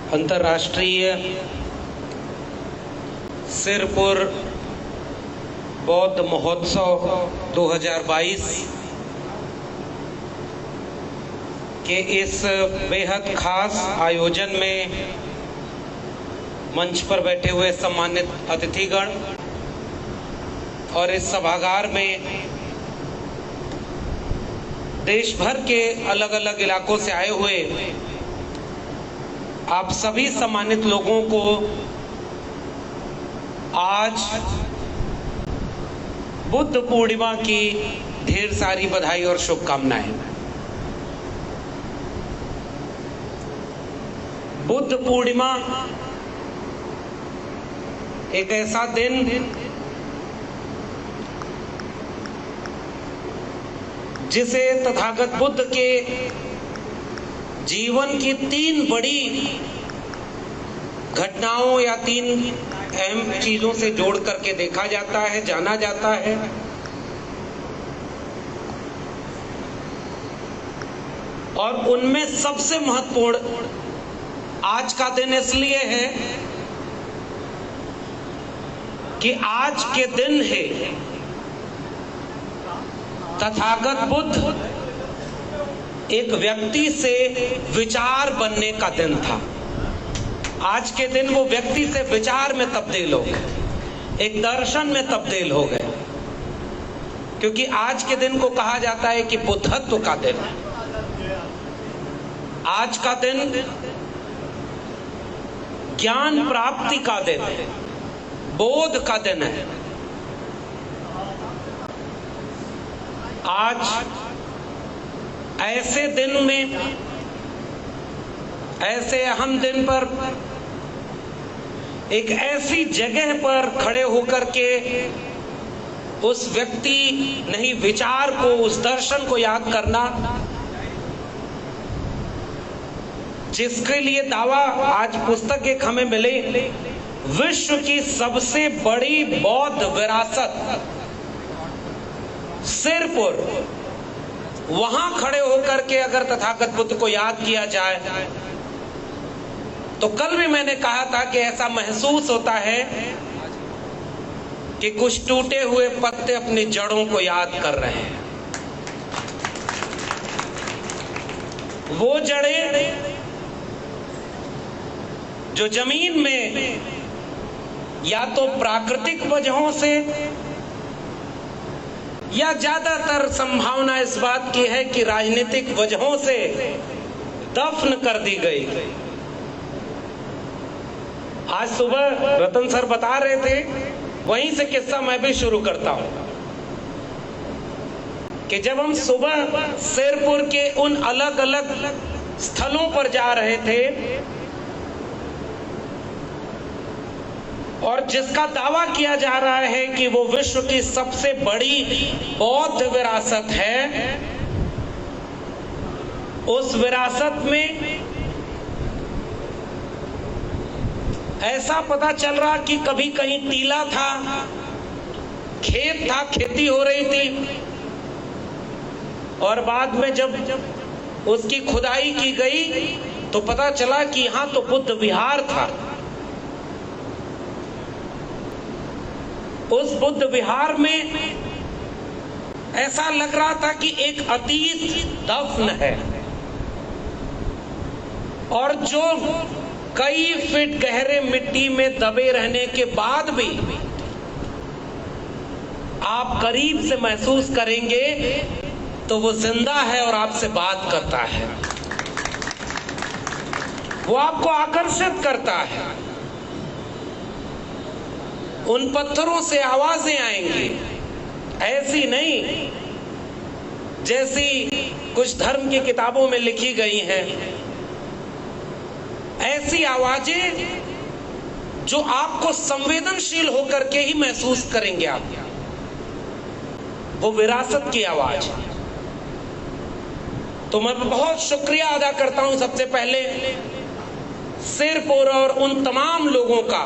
अंतर्राष्ट्रीय सिरपुर बौद्ध महोत्सव 2022 के इस बेहद खास आयोजन में मंच पर बैठे हुए सम्मानित अतिथिगण और इस सभागार में देश भर के अलग अलग इलाकों से आए हुए आप सभी सम्मानित लोगों को आज बुद्ध पूर्णिमा की ढेर सारी बधाई और शुभकामनाएं। बुद्ध पूर्णिमा एक ऐसा दिन जिसे तथागत बुद्ध के जीवन की 3 बड़ी घटनाओं या 3 अहम चीजों से जोड़ करके देखा जाता है, जाना जाता है। और उनमें सबसे महत्वपूर्ण आज का दिन इसलिए है कि आज के दिन है तथागत बुद्ध एक व्यक्ति से विचार बनने का दिन था। आज के दिन वो व्यक्ति से विचार में तब्दील हो गए, एक दर्शन में तब्दील हो गए, क्योंकि आज के दिन को कहा जाता है कि बुद्धत्व का दिन है। आज का दिन ज्ञान प्राप्ति का दिन है, बोध का दिन है। आज ऐसे दिन में, ऐसे अहम दिन पर, एक ऐसी जगह पर खड़े होकर के उस व्यक्ति नहीं विचार को, उस दर्शन को याद करना जिसके लिए दावा आज पुस्तक एक हमें मिले, विश्व की सबसे बड़ी बौद्ध विरासत सिरपुर, वहां खड़े होकर के अगर तथागत बुद्ध को याद किया जाए तो कल भी मैंने कहा था कि ऐसा महसूस होता है कि कुछ टूटे हुए पत्ते अपनी जड़ों को याद कर रहे हैं। वो जड़ें जो जमीन में या तो प्राकृतिक वजहों से या ज्यादातर संभावना इस बात की है कि राजनीतिक वजहों से दफन कर दी गई। आज सुबह रतन सर बता रहे थे, वहीं से किस्सा मैं भी शुरू करता हूं कि जब हम सुबह सिरपुर के उन अलग अलग स्थलों पर जा रहे थे और जिसका दावा किया जा रहा है कि वो विश्व की सबसे बड़ी बौद्ध विरासत है, उस विरासत में ऐसा पता चल रहा कि कभी कहीं टीला था, खेत था, खेती हो रही थी, और बाद में जब उसकी खुदाई की गई तो पता चला कि यहां तो बुद्ध विहार था। उस बुद्ध विहार में ऐसा लग रहा था कि एक अतीत दफन है, और जो कई फीट गहरे मिट्टी में दबे रहने के बाद भी आप करीब से महसूस करेंगे तो वो जिंदा है और आपसे बात करता है, वो आपको आकर्षित करता है। उन पत्थरों से आवाजें आएंगी, ऐसी नहीं जैसी कुछ धर्म की किताबों में लिखी गई हैं, ऐसी आवाजें जो आपको संवेदनशील होकर के ही महसूस करेंगे आप। वो विरासत की आवाज। तो मैं बहुत शुक्रिया अदा करता हूं सबसे पहले सिरपुर और उन तमाम लोगों का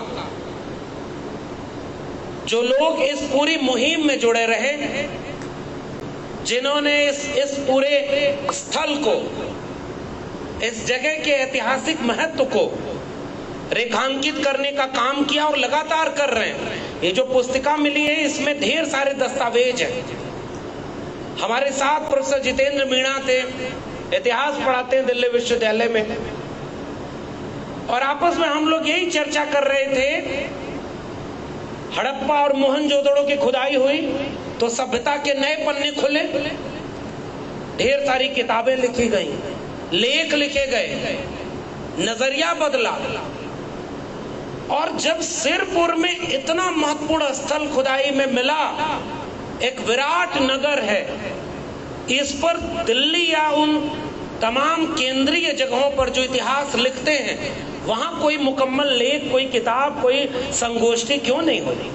जो लोग इस पूरी मुहिम में जुड़े रहे, जिन्होंने इस पूरे स्थल को, इस जगह के ऐतिहासिक महत्व को रेखांकित करने का काम किया और लगातार कर रहे हैं। ये जो पुस्तिका मिली है इसमें ढेर सारे दस्तावेज हैं। हमारे साथ प्रोफेसर जितेंद्र मीणा थे, इतिहास पढ़ाते हैं दिल्ली विश्वविद्यालय में, और आपस में हम लोग यही चर्चा कर रहे थे। हड़प्पा और मोहनजोदड़ो की खुदाई हुई तो सभ्यता के नए पन्ने खुले, ढेर सारी किताबें लिखी गई, लेख लिखे गए, नजरिया बदला। और जब सिरपुर में इतना महत्वपूर्ण स्थल खुदाई में मिला, एक विराट नगर है, इस पर दिल्ली या उन तमाम केंद्रीय जगहों पर जो इतिहास लिखते हैं वहां कोई मुकम्मल लेख, कोई किताब, कोई संगोष्ठी क्यों नहीं हो रही?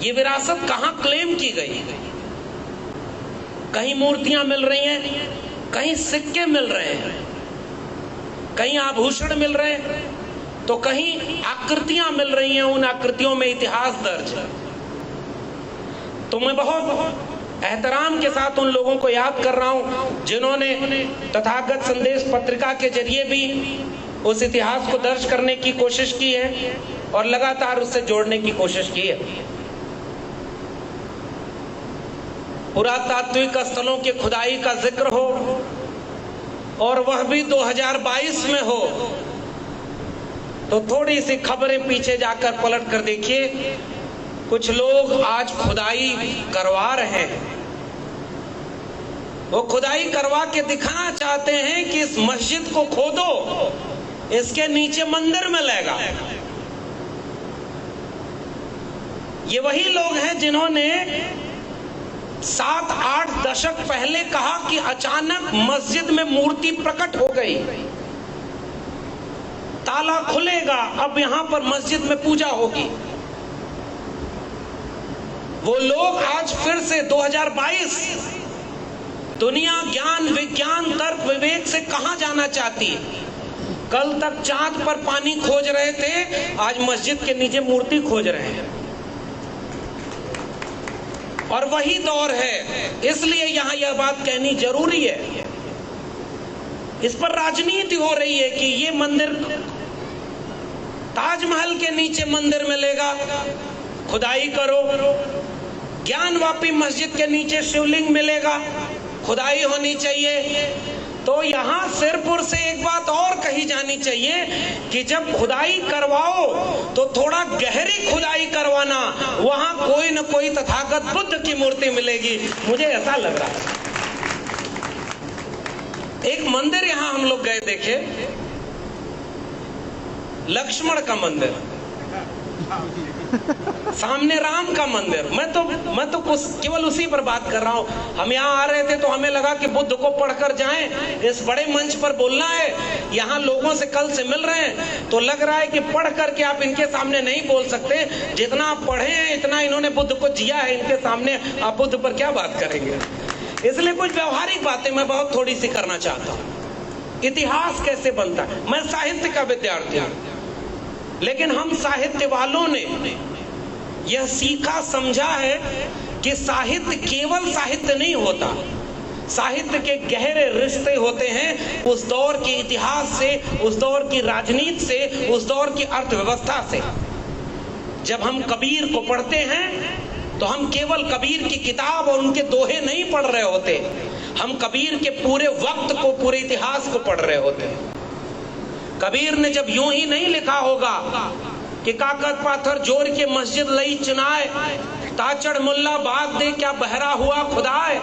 ये विरासत कहां क्लेम की गई? कहीं मूर्तियां मिल रही हैं, कहीं सिक्के मिल रहे हैं, कहीं आभूषण मिल रहे हैं, तो कहीं आकृतियां मिल रही हैं, उन आकृतियों में इतिहास दर्ज है। तो मैं बहुत एहतराम के साथ उन लोगों को याद कर रहा हूं जिन्होंने तथागत संदेश पत्रिका के जरिए भी उस इतिहास को दर्ज करने की कोशिश की है और लगातार उससे जोड़ने की कोशिश की है। पुरातात्विक स्थलों की खुदाई का जिक्र हो और वह भी 2022 में हो, तो थोड़ी सी खबरें पीछे जाकर पलट कर देखिए। कुछ लोग आज खुदाई करवा रहे हैं, वो खुदाई करवा के दिखाना चाहते हैं कि इस मस्जिद को खोदो, इसके नीचे मंदिर मिलेगा। ये वही लोग हैं जिन्होंने 7-8 दशक पहले कहा कि अचानक मस्जिद में मूर्ति प्रकट हो गई, ताला खुलेगा, अब यहां पर मस्जिद में पूजा होगी। वो लोग आज फिर से 2022 दुनिया ज्ञान, विज्ञान, तर्क, विवेक से कहां जाना चाहती है? कल तक चांद पर पानी खोज रहे थे, आज मस्जिद के नीचे मूर्ति खोज रहे हैं। और वही दौर है, इसलिए यहां यह बात कहनी जरूरी है। इस पर राजनीति हो रही है कि ये मंदिर, ताजमहल के नीचे मंदिर मिलेगा, खुदाई करो। ज्ञानवापी मस्जिद के नीचे शिवलिंग मिलेगा, खुदाई होनी चाहिए। तो यहाँ सिरपुर से एक बात और कही जानी चाहिए कि जब खुदाई करवाओ तो थोड़ा गहरी खुदाई करवाना, वहां कोई न कोई तथागत बुद्ध की मूर्ति मिलेगी, मुझे ऐसा लग रहा है। एक मंदिर यहां हम लोग गए देखे, लक्ष्मण का मंदिर, सामने राम का मंदिर। मैं तो केवल उसी पर बात कर रहा हूं। हम यहाँ आ रहे थे तो हमें लगा कि बुद्ध को पढ़कर जाएं, इस बड़े मंच पर बोलना है, यहाँ लोगों से कल से मिल रहे हैं, तो लग रहा है कि पढ़ करके आप इनके सामने नहीं बोल सकते। जितना आप पढ़े हैं इतना इन्होंने बुद्ध को जिया है, इनके सामने आप बुद्ध पर क्या बात करेंगे? इसलिए कुछ व्यवहारिक बातें मैं बहुत थोड़ी सी करना चाहता हूँ। इतिहास कैसे बनता है? मैं साहित्य का विद्यार्थी हूँ, लेकिन हम साहित्य वालों ने यह सीखा, समझा है कि साहित्य केवल साहित्य नहीं होता, साहित्य के गहरे रिश्ते होते हैं उस दौर के इतिहास से, उस दौर की राजनीति से, उस दौर की अर्थव्यवस्था से। जब हम कबीर को पढ़ते हैं तो हम केवल कबीर की किताब और उनके दोहे नहीं पढ़ रहे होते, हम कबीर के पूरे वक्त को, पूरे इतिहास को पढ़ रहे होते हैं। कबीर ने जब यूं ही नहीं लिखा होगा कि काकत पाथर जोर के मस्जिद लई चुनाए, ताचड़ मुल्ला बाग दे क्या बहरा हुआ खुदाए,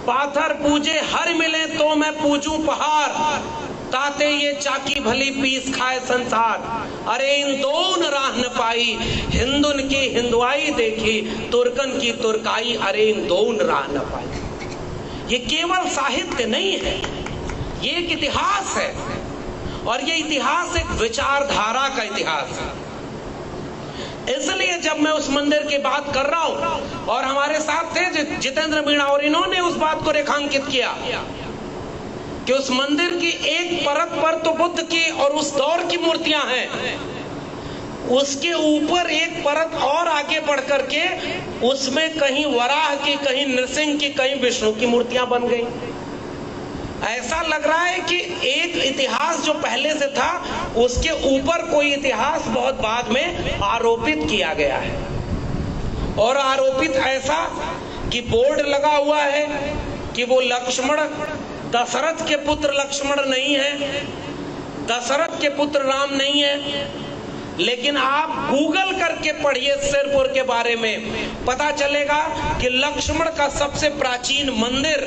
पाथर पूजे हर मिले तो मैं पूजूं पहाड़, ताते ये चाकी भली पीस खाए संसार, अरे इन दोन राह न पाई, हिंदुन की हिंदुआई देखी, तुर्कन की तुर्काई, अरे इन दोन राह न पाई। ये केवल साहित्य नहीं है, ये एक इतिहास है, और ये इतिहास एक विचारधारा का इतिहास है। इसलिए जब मैं उस मंदिर की बात कर रहा हूं, और हमारे साथ थे जितेंद्र मीणा, और इन्होंने उस बात को रेखांकित किया कि उस मंदिर की एक परत पर तो बुद्ध की और उस दौर की मूर्तियां हैं, उसके ऊपर एक परत और आगे बढ़ करके उसमें कहीं वराह की, कहीं नृसिंह की, कहीं विष्णु की मूर्तियां बन गई। ऐसा लग रहा है कि एक इतिहास जो पहले से था उसके ऊपर कोई इतिहास बहुत बाद में आरोपित किया गया है। और आरोपित ऐसा कि बोर्ड लगा हुआ है कि वो लक्ष्मण दशरथ के पुत्र लक्ष्मण नहीं है, दशरथ के पुत्र राम नहीं है। लेकिन आप गूगल करके पढ़िए सिरपुर के बारे में, पता चलेगा कि लक्ष्मण का सबसे प्राचीन मंदिर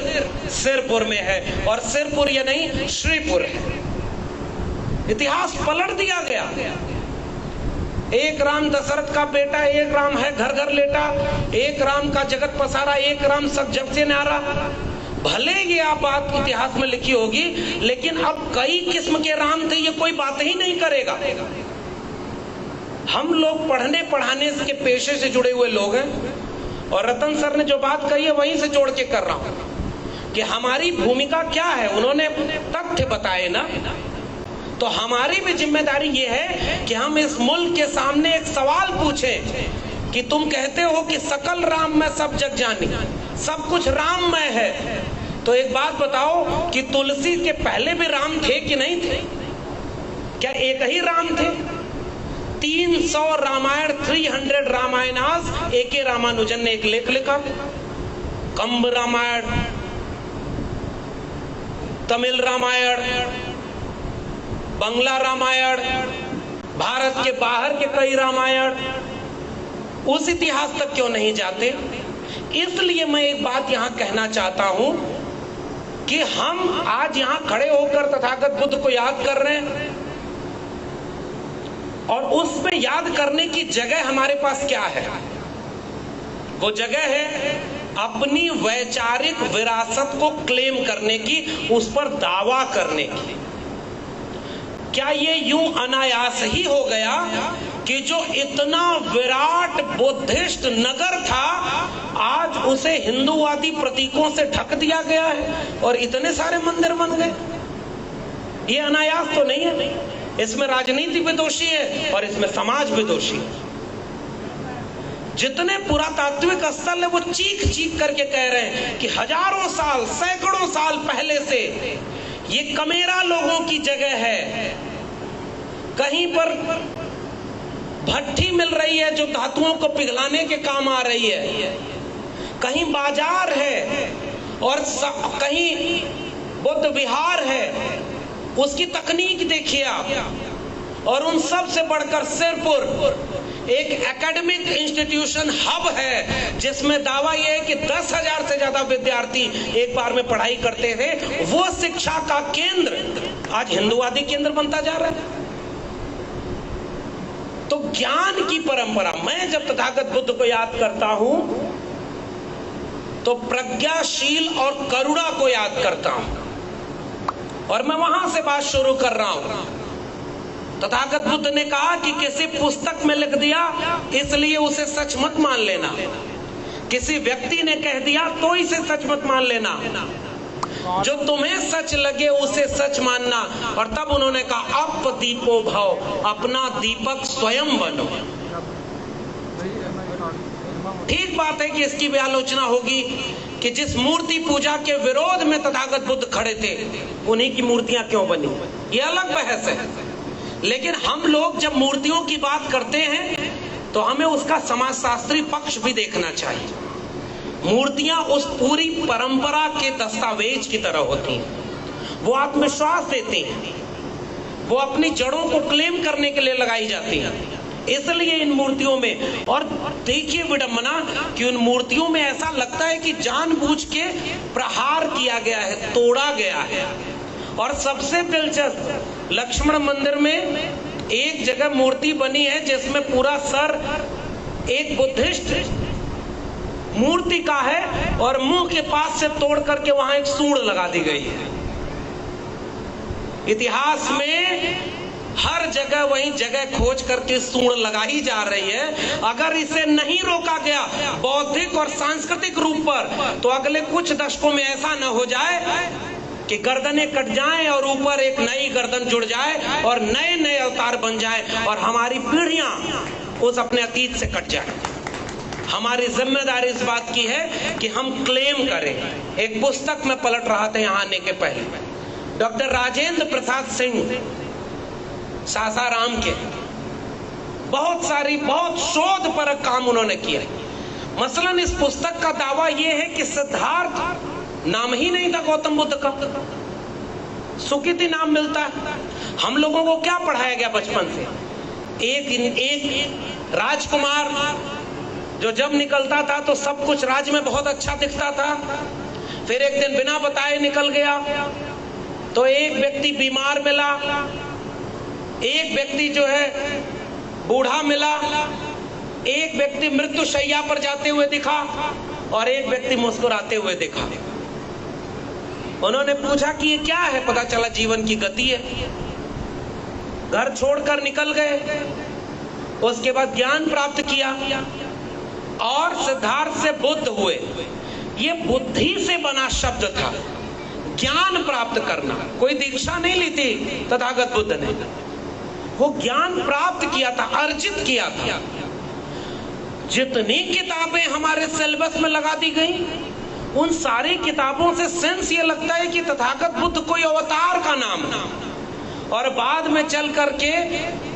सिरपुर में है, और सिरपुर ये नहीं श्रीपुर है। इतिहास पलट दिया गया। एक राम दशरथ का बेटा, एक राम है घर घर लेटा, एक राम का जगत पसारा, एक राम सब जग से न्यारा। भले ये आप बात इतिहास में लिखी होगी, लेकिन अब कई किस्म के राम थे, ये कोई बात ही नहीं करेगा। हम लोग पढ़ने पढ़ाने के पेशे से जुड़े हुए लोग हैं, और रतन सर ने जो बात कही है वहीं से जोड़ के कर रहा हूं कि हमारी भूमिका क्या है। उन्होंने तथ्य बताए ना, तो हमारी भी जिम्मेदारी ये है कि हम इस मुल्क के सामने एक सवाल पूछें कि तुम कहते हो कि सकल राम में सब जग जानी, सब कुछ राममय है, तो एक बात बताओ कि तुलसी के पहले भी राम थे कि नहीं थे? क्या एक ही राम थे? 300 रामायण, 300 रामायणास एक रामानुजन ने एक लेख लिखा। कंब रामायण, तमिल रामायण, बंगला रामायण, भारत के बाहर के कई रामायण, उस इतिहास तक क्यों नहीं जाते? इसलिए मैं एक बात यहां कहना चाहता हूं कि हम आज यहां खड़े होकर तथागत बुद्ध को याद कर रहे हैं, और उसमें याद करने की जगह हमारे पास क्या है? वो जगह है अपनी वैचारिक विरासत को क्लेम करने की, उस पर दावा करने की। क्या ये यूं अनायास ही हो गया कि जो इतना विराट बुद्धिस्ट नगर था आज उसे हिंदूवादी प्रतीकों से ढक दिया गया है और इतने सारे मंदिर बन गए? ये अनायास तो नहीं है। इसमें राजनीति भी दोषी है और इसमें समाज भी दोषी है। जितने पुरातात्विक स्थल है वो चीख चीख करके कह रहे हैं कि हजारों साल, सैकड़ों साल पहले से ये कमेरा लोगों की जगह है। कहीं पर भट्ठी मिल रही है जो धातुओं को पिघलाने के काम आ रही है, कहीं बाजार है, और कहीं बुद्ध विहार है। उसकी तकनीक देखिए आप। और उन सब से बढ़कर सिरपुर एक एकेडमिक इंस्टीट्यूशन हब है, जिसमें दावा यह है कि 10,000 से ज्यादा विद्यार्थी एक बार में पढ़ाई करते थे। वो शिक्षा का केंद्र आज हिंदूवादी केंद्र बनता जा रहा है। तो ज्ञान की परंपरा, मैं जब तथागत बुद्ध को याद करता हूं तो प्रज्ञाशील और करुणा को याद करता हूं, और मैं वहां से बात शुरू कर रहा हूं। तथागत बुद्ध ने कहा कि किसी पुस्तक में लिख दिया इसलिए उसे सच मत मान लेना, किसी व्यक्ति ने कह दिया तो इसे सच मत मान लेना, जो तुम्हें सच लगे उसे सच मानना। और तब उन्होंने कहा अप दीपो भव, अपना दीपक स्वयं बनो। ठीक बात है कि इसकी भी आलोचना होगी कि जिस मूर्ति पूजा के विरोध में तथागत बुद्ध खड़े थे उन्हीं की मूर्तियां क्यों बनी, ये अलग बहस है। लेकिन हम लोग जब मूर्तियों की बात करते हैं तो हमें उसका समाजशास्त्री पक्ष भी देखना चाहिए। मूर्तियां उस पूरी परंपरा के दस्तावेज की तरह होती हैं। वो आत्मविश्वास देती हैं, वो अपनी जड़ों को क्लेम करने के लिए लगाई जाती हैं। इसलिए इन मूर्तियों में, और देखिए विडंबना कि उन मूर्तियों में ऐसा लगता है कि जानबूझ के प्रहार किया गया है, तोड़ा गया है। और सबसे दिलचस्प, लक्ष्मण मंदिर में एक जगह मूर्ति बनी है जिसमें पूरा सर एक बुद्धिस्ट मूर्ति का है और मुंह के पास से तोड़ करके वहां एक सूंड लगा दी गई है। इतिहास में हर जगह वही जगह खोज करके सूंड लगाई जा रही है। अगर इसे नहीं रोका गया बौद्धिक और सांस्कृतिक रूप पर, तो अगले कुछ दशकों में ऐसा न हो जाए कि गर्दनें कट जाएं और ऊपर एक नई गर्दन जुड़ जाए और नए नए अवतार बन जाए और हमारी पीढ़ियां उस अपने अतीत से कट जाए। हमारी जिम्मेदारी इस बात की है कि हम क्लेम करें। एक पुस्तक में पलट रहा था यहाँ आने के पहले, डॉक्टर राजेंद्र प्रसाद सिंह सासाराम के, बहुत शोधपरक काम उन्होंने किया। मसलन इस पुस्तक का दावा यह है कि सिद्धार्थ नाम ही नहीं था गौतम बुद्ध का, सुकृति नाम मिलता है। हम लोगों को क्या पढ़ाया गया बचपन से, एक राजकुमार जो जब निकलता था तो सब कुछ राज्य में बहुत अच्छा दिखता था, फिर एक दिन बिना बताए निकल गया तो एक व्यक्ति बीमार मिला, एक व्यक्ति जो है बूढ़ा मिला, एक व्यक्ति मृत्यु शैया पर जाते हुए दिखा और एक व्यक्ति मुस्कुराते हुए दिखा। उन्होंने पूछा कि ये क्या है, पता चला जीवन की गति है। घर छोड़कर निकल गए, उसके बाद ज्ञान प्राप्त किया और सिद्धार्थ से बुद्ध हुए। ये बुद्धि से बना शब्द था, ज्ञान प्राप्त करना। कोई दीक्षा नहीं ली थी तथागत बुद्ध ने, वो ज्ञान प्राप्त किया था, अर्जित किया था। जितनी किताबें हमारे सिलेबस में लगा दी गई, उन सारी किताबों से सेंस ये लगता है कि तथागत बुद्ध कोई अवतार का नाम है। और बाद में चल करके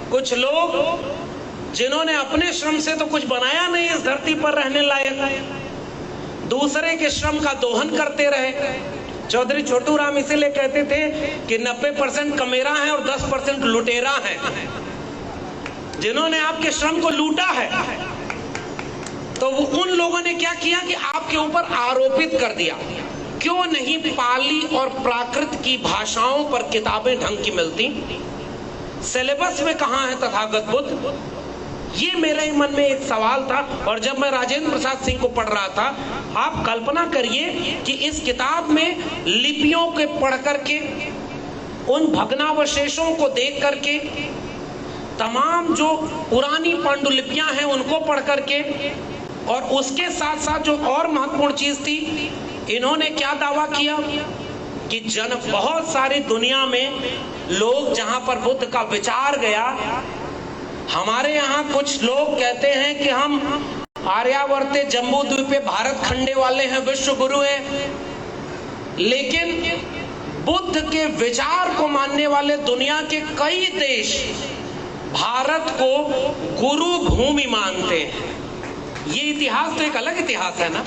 कुछ लोग जिन्होंने अपने श्रम से तो कुछ बनाया नहीं इस धरती पर रहने लायक, दूसरे के श्रम का दोहन करते रहे। चौधरी छोटू राम इसीलिए कहते थे कि 90% कमेरा है और 10% लुटेरा है। जिन्होंने आपके श्रम को लूटा है तो वो उन लोगों ने क्या किया कि आपके ऊपर आरोपित कर दिया, क्यों नहीं पाली और प्राकृत की भाषाओं पर किताबें ढंग की मिलती, सिलेबस में कहां है तथागत बुद्ध। ये मेरे मन में एक सवाल था। और जब मैं राजेंद्र प्रसाद सिंह को पढ़ रहा था, आप कल्पना करिए कि इस किताब में लिपियों के पढ़ करके, उन भग्नावशेषों को देख करके, तमाम जो पुरानी पांडुलिपियां हैं उनको पढ़ करके, और उसके साथ साथ जो और महत्वपूर्ण चीज थी, इन्होंने क्या दावा किया कि बहुत सारी दुनिया में लोग जहां पर बुद्ध का विचार गया, हमारे यहाँ कुछ लोग कहते हैं कि हम आर्यावर्ते जम्बू द्वीपे भारत खंडे वाले हैं, विश्व गुरु हैं, लेकिन बुद्ध के विचार को मानने वाले दुनिया के कई देश भारत को गुरु भूमि मानते हैं। ये इतिहास तो एक अलग इतिहास है ना,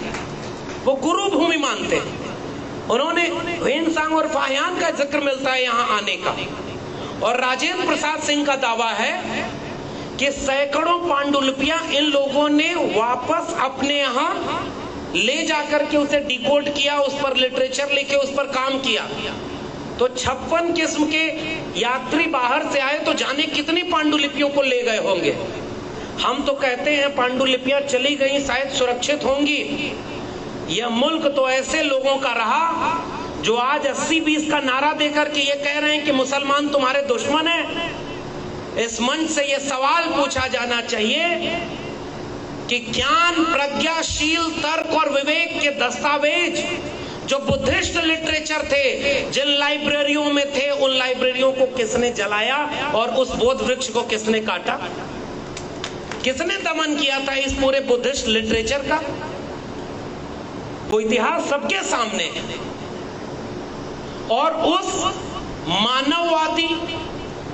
वो गुरु भूमि मानते हैं। उन्होंने ह्वेनसांग और फाहियान का जिक्र मिलता है यहाँ आने का। और राजेंद्र प्रसाद सिंह का दावा है कि सैकड़ों पांडुलिपियां इन लोगों ने वापस अपने यहाँ ले जाकर के उसे डिकोड किया, उस पर लिटरेचर लिखे, उस पर काम किया। तो 56 किस्म के यात्री बाहर से आए तो जाने कितनी पांडुलिपियों को ले गए होंगे। हम तो कहते हैं पांडुलिपियां चली गई, शायद सुरक्षित होंगी। यह मुल्क तो ऐसे लोगों का रहा जो आज 80-20 का नारा देकर के ये कह रहे हैं कि मुसलमान तुम्हारे दुश्मन है। इस मंच से यह सवाल पूछा जाना चाहिए कि ज्ञान, प्रज्ञाशील, तर्क और विवेक के दस्तावेज जो बुद्धिस्ट लिटरेचर थे, जिन लाइब्रेरियों में थे, उन लाइब्रेरियों को किसने जलाया और उस बोध वृक्ष को किसने काटा? किसने दमन किया था इस पूरे बुद्धिस्ट लिटरेचर का? वो इतिहास सबके सामने है। और उस मानववादी,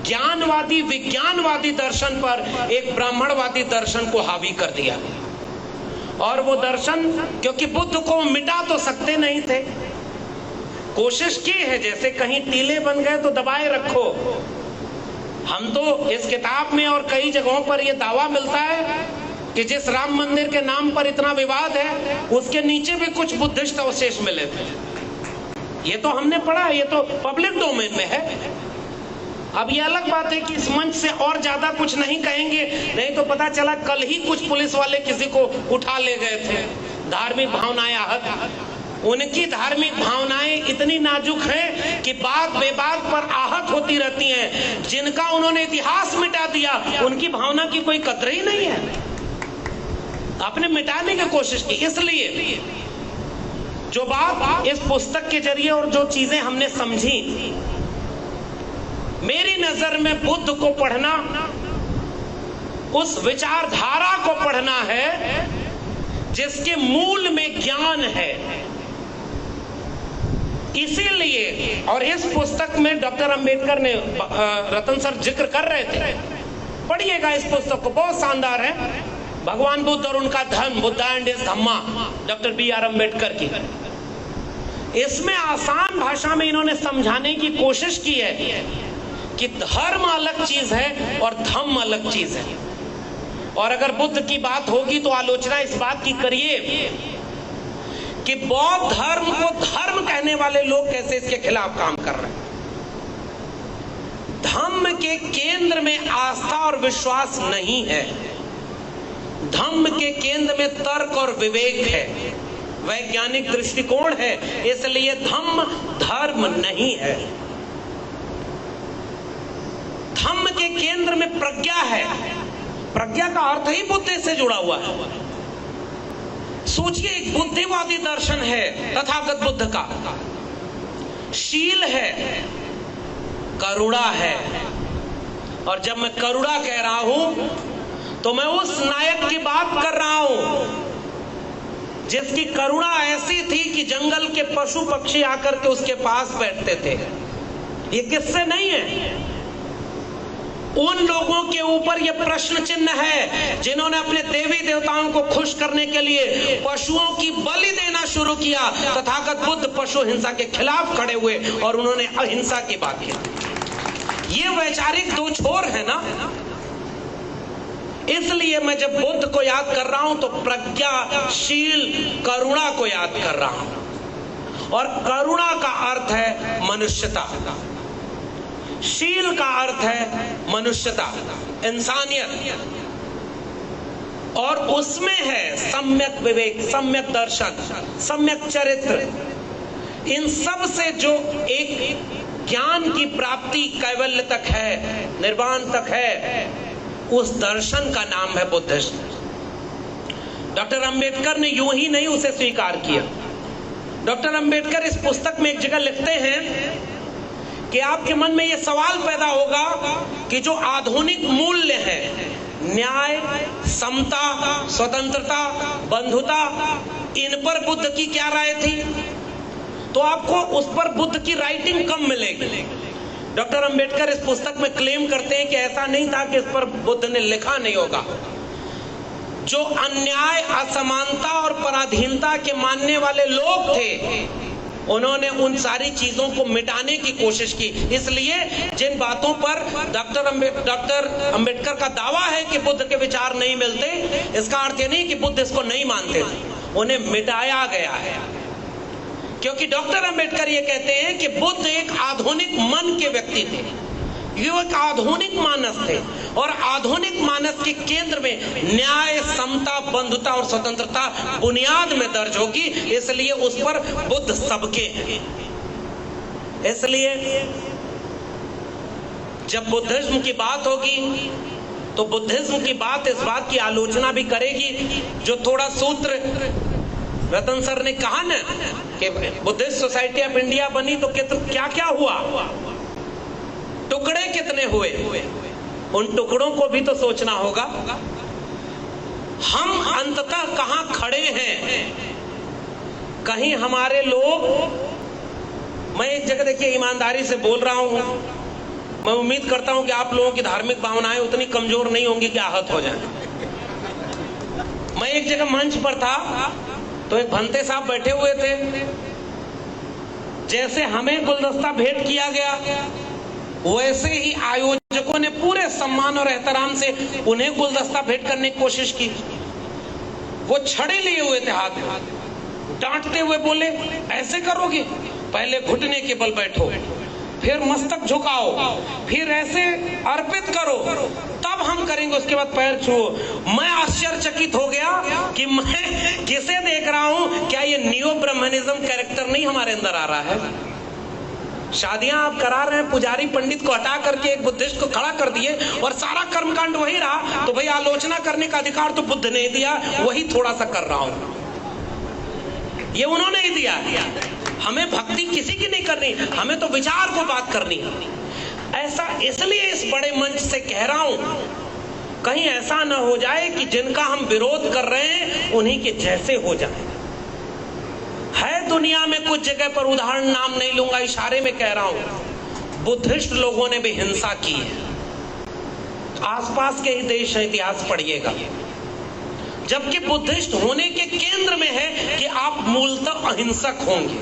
ज्ञानवादी, विज्ञानवादी दर्शन पर एक ब्राह्मणवादी दर्शन को हावी कर दिया। और वो दर्शन, क्योंकि बुद्ध को मिटा तो सकते नहीं थे, कोशिश की है, जैसे कहीं टीले बन गए तो दबाए रखो। हम तो इस किताब में और कई जगहों पर यह दावा मिलता है कि जिस राम मंदिर के नाम पर इतना विवाद है, उसके नीचे भी कुछ बुद्धिस्ट अवशेष मिले थे। ये तो हमने पढ़ा, ये तो पब्लिक डोमेन में है। अब ये अलग बात है कि इस मंच से और ज्यादा कुछ नहीं कहेंगे, नहीं तो पता चला कल ही कुछ पुलिस वाले किसी को उठा ले गए थे, धार्मिक भावनाएं आहत। उनकी धार्मिक भावनाएं इतनी नाजुक हैं कि बात बेबात पर आहत होती रहती हैं। जिनका उन्होंने इतिहास मिटा दिया, उनकी भावना की कोई कदर ही नहीं है। आपने मिटाने की कोशिश की। इसलिए जो बात इस पुस्तक के जरिए और जो चीजें हमने समझी, मेरी नजर में बुद्ध को पढ़ना, उस विचारधारा को पढ़ना है जिसके मूल में ज्ञान है। इसीलिए, और इस पुस्तक में डॉक्टर अंबेडकर ने, रतन सर जिक्र कर रहे थे, पढ़िएगा इस पुस्तक को, बहुत शानदार है। भगवान बुद्ध और उनका धर्म, Buddha and his Dhamma, doctor B R. Ambedkar की। इसमें आसान भाषा में इन्होंने समझाने की कोशिश की है कि धर्म अलग चीज है और धम्म अलग चीज है। और अगर बुद्ध की बात होगी तो आलोचना इस बात की करिए कि बौद्ध धर्म को धर्म कहने वाले लोग कैसे इसके खिलाफ काम कर रहे हैं। धम्म के केंद्र में आस्था और विश्वास नहीं है, धम्म के केंद्र में तर्क और विवेक है, वैज्ञानिक दृष्टिकोण है। इसलिए धम्म धर्म नहीं है। धम्म के केंद्र में प्रज्ञा है। प्रज्ञा का अर्थ ही बुद्धि से जुड़ा हुआ है। सोचिए, एक बुद्धिवादी दर्शन है तथागत बुद्ध का, शील है, करुणा है। और जब मैं करुणा कह रहा हूं तो मैं उस नायक की बात कर रहा हूं जिसकी करुणा ऐसी थी कि जंगल के पशु पक्षी आकर के उसके पास बैठते थे। ये किससे नहीं है, उन लोगों के ऊपर यह प्रश्न चिन्ह है जिन्होंने अपने देवी देवताओं को खुश करने के लिए पशुओं की बलि देना शुरू किया। तथागत बुद्ध पशु हिंसा के खिलाफ खड़े हुए और उन्होंने अहिंसा की बात की। ये वैचारिक दो छोर है ना। इसलिए मैं जब बुद्ध को याद कर रहा हूं तो प्रज्ञा, शील, करुणा को याद कर रहा हूं। और करुणा का अर्थ है मनुष्यता, शील का अर्थ है मनुष्यता, इंसानियत, और उसमें है सम्यक विवेक, सम्यक दर्शन, सम्यक चरित्र। इन सब से जो एक ज्ञान की प्राप्ति कैवल्य तक है, निर्वाण तक है, उस दर्शन का नाम है बुद्धिज्म। डॉक्टर अंबेडकर ने यूं ही नहीं उसे स्वीकार किया। डॉक्टर अंबेडकर इस पुस्तक में एक जगह लिखते हैं कि आपके मन में यह सवाल पैदा होगा कि जो आधुनिक मूल्य है, न्याय, समता, स्वतंत्रता, बंधुता, इन पर बुद्ध की क्या राय थी? तो आपको उस पर बुद्ध की राइटिंग कम मिलेगी। डॉक्टर अंबेडकर इस पुस्तक में क्लेम करते हैं कि ऐसा नहीं था कि इस पर बुद्ध ने लिखा नहीं होगा। जो अन्याय, असमानता और पराधीनता के मानने वाले लोग थे, उन्होंने उन सारी चीजों को मिटाने की कोशिश की। इसलिए जिन बातों पर डॉक्टर अंबेडकर का दावा है कि बुद्ध के विचार नहीं मिलते, इसका अर्थ ये नहीं कि बुद्ध इसको नहीं मानते थे, उन्हें मिटाया गया है। क्योंकि डॉक्टर अंबेडकर ये कहते हैं कि बुद्ध एक आधुनिक मन के व्यक्ति थे, ये एक आधुनिक मानस थे, और आधुनिक मानस के केंद्र में न्याय, समता, बंधुता और स्वतंत्रता बुनियाद में दर्ज होगी। इसलिए उस पर बुद्ध सबके हैं। इसलिए जब बुद्धिज्म की बात होगी तो बुद्धिज्म की बात इस बात की आलोचना भी करेगी जो थोड़ा सूत्र रतन सर ने कहा ना कि बुद्धिस्ट सोसाइटी ऑफ इंडिया बनी तो क्या क्या हुआ, टुकड़े कितने हुए, उन टुकड़ों को भी तो सोचना होगा। हम अंततः कहां खड़े हैं? कहीं हमारे लोग, मैं एक जगह देखिए ईमानदारी से बोल रहा हूं, मैं उम्मीद करता हूं कि आप लोगों की धार्मिक भावनाएं उतनी कमजोर नहीं होंगी कि आहत हो जाए। मैं एक जगह मंच पर था तो एक भंते साहब बैठे हुए थे, जैसे हमें गुलदस्ता भेंट किया गया वैसे ही आयोजकों ने पूरे सम्मान और एहतराम से उन्हें गुलदस्ता भेंट करने की कोशिश की। वो छड़े लिए हुए थे हाथ में, डांटते हुए बोले ऐसे करोगे, पहले घुटने के बल बैठो, फिर मस्तक झुकाओ, फिर ऐसे अर्पित करो, तब हम करेंगे, उसके बाद पैर छुओ। मैं आश्चर्यचकित हो गया कि मैं किसे देख रहा हूं, क्या ये नियो ब्रह्मनिज्म कैरेक्टर नहीं हमारे अंदर आ रहा है? शादियां आप करा रहे हैं, पुजारी पंडित को हटा करके एक बुद्धिस्ट को खड़ा कर दिए और सारा कर्मकांड वही रहा, तो भाई आलोचना करने का अधिकार तो बुद्ध ने दिया, वही थोड़ा सा कर रहा हूं, ये उन्होंने ही दिया। हमें भक्ति किसी की नहीं करनी, हमें तो विचार को बात करनी है। ऐसा इसलिए इस बड़े मंच से कह रहा हूं कहीं ऐसा न हो जाए कि जिनका हम विरोध कर रहे हैं उन्हीं के जैसे हो जाए। है दुनिया में कुछ जगह पर, उदाहरण नाम नहीं लूंगा, इशारे में कह रहा हूं, बुद्धिस्ट लोगों ने भी हिंसा की है। आसपास के ही देश है, इतिहास पढ़िएगा। जबकि बुद्धिस्ट होने के केंद्र में है कि आप मूलतः अहिंसक होंगे,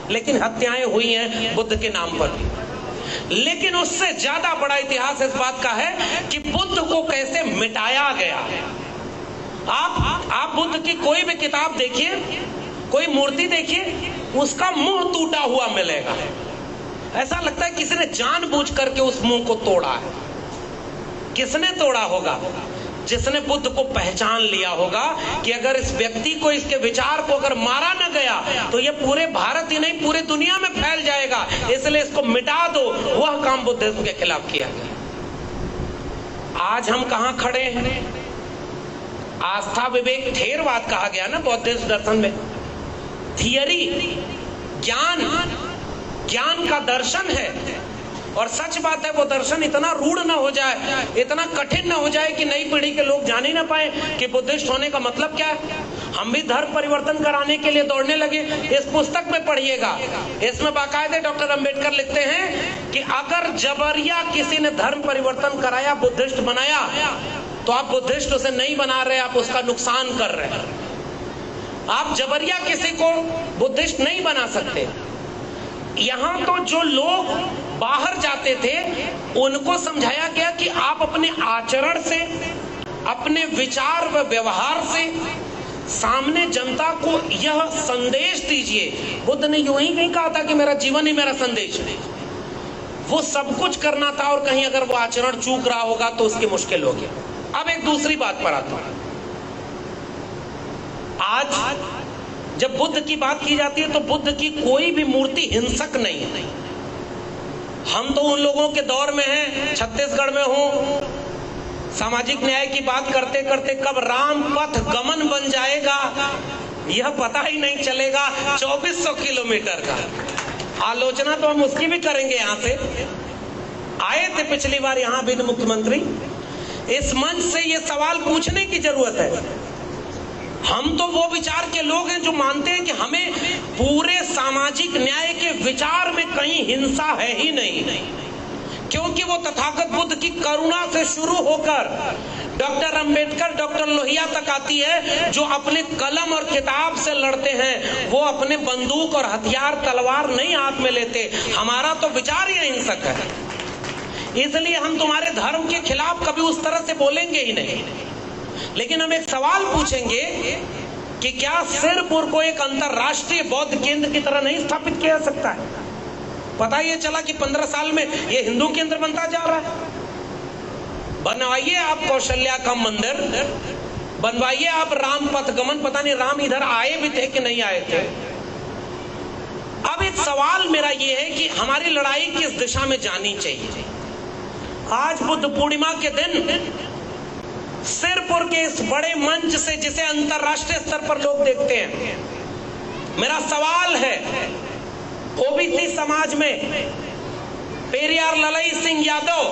लेकिन हत्याएं हुई हैं बुद्ध के नाम पर भी। लेकिन उससे ज्यादा बड़ा इतिहास इस बात का है कि बुद्ध को कैसे मिटाया गया। आप बुद्ध की कोई भी किताब देखिए, कोई मूर्ति देखिए, उसका मुंह टूटा हुआ मिलेगा। ऐसा लगता है किसी ने जानबूझ करके उस मुंह को तोड़ा है। किसने तोड़ा होगा? जिसने बुद्ध को पहचान लिया होगा कि अगर इस व्यक्ति को, इसके विचार को अगर मारा न गया तो ये पूरे भारत ही नहीं पूरे दुनिया में फैल जाएगा, इसलिए इसको मिटा दो। वह काम बुद्धिज्म के खिलाफ किया गया। आज हम कहां खड़े हैं? आस्था विवेक थेरवाद कहा गया ना बौद्धिस्ट दर्शन में। थियरी, ज्ञान का दर्शन है। और सच बात है, वो दर्शन इतना रूढ़ ना हो जाए, इतना कठिन ना हो जाए कि नई पीढ़ी के लोग जान ही ना पाए कि बुद्धिस्ट होने का मतलब क्या है। हम भी धर्म परिवर्तन कराने के लिए दौड़ने लगे। इस पुस्तक में पढ़िएगा, इसमें बाकायदे डॉक्टर अंबेडकर लिखते हैं कि अगर जबरिया किसी ने धर्म परिवर्तन कराया, बुद्धिस्ट बनाया, तो आप बुद्धिस्ट उसे नहीं बना रहे, आप उसका नुकसान कर रहे हैं। आप जबरिया किसी को बुद्धिस्ट नहीं बना सकते। यहां तो जो लोग बाहर जाते थे उनको समझाया गया कि आप अपने आचरण से, अपने विचार व व्यवहार से सामने जनता को यह संदेश दीजिए। बुद्ध ने यूं ही नहीं कहा था कि मेरा जीवन ही मेरा संदेश है। वो सब कुछ करना था, और कहीं अगर वो आचरण चूक रहा होगा तो उसकी मुश्किल होगी। अब एक दूसरी बात पर आता हूं। आज जब बुद्ध की बात की जाती है तो बुद्ध की कोई भी मूर्ति हिंसक नहीं है। हम तो उन लोगों के दौर में हैं, छत्तीसगढ़ में हूं, सामाजिक न्याय की बात करते करते कब राम पथ गमन बन जाएगा यह पता ही नहीं चलेगा। 2400 किलोमीटर का आलोचना तो हम उसकी भी करेंगे। यहां से आए थे पिछली बार यहां भी मुख्यमंत्री। इस मंच से यह सवाल पूछने की जरूरत है। हम तो वो विचार के लोग हैं जो मानते हैं कि हमें पूरे सामाजिक न्याय के विचार में कहीं हिंसा है ही नहीं, क्योंकि वो तथागत बुद्ध की करुणा से शुरू होकर डॉक्टर अंबेडकर, डॉक्टर लोहिया तक आती है, जो अपने कलम और किताब से लड़ते हैं। वो अपने बंदूक और हथियार तलवार नहीं हाथ में लेते। हमारा तो विचार ही अहिंसक है, इसलिए हम तुम्हारे धर्म के खिलाफ कभी उस तरह से बोलेंगे ही नहीं। लेकिन हम एक सवाल पूछेंगे कि क्या सिरपुर को एक अंतरराष्ट्रीय बौद्ध केंद्र की तरह नहीं स्थापित किया जा सकता है? पता ये चला कि 15 साल में ये हिंदू केंद्र बनता जा रहा है। बनवाइए आप कौशल्या का मंदिर, बनवाइए आप राम पथ गमन। पता नहीं राम इधर आए भी थे कि नहीं आए थे। अब एक सवाल मेरा ये है कि हमारी लड़ाई किस दिशा में जानी चाहिए। आज बुद्ध पूर्णिमा के दिन सिरपुर के इस बड़े मंच से, जिसे अंतरराष्ट्रीय स्तर पर लोग देखते हैं, मेरा सवाल है, ओबीसी समाज में पेरियार ललई सिंह यादव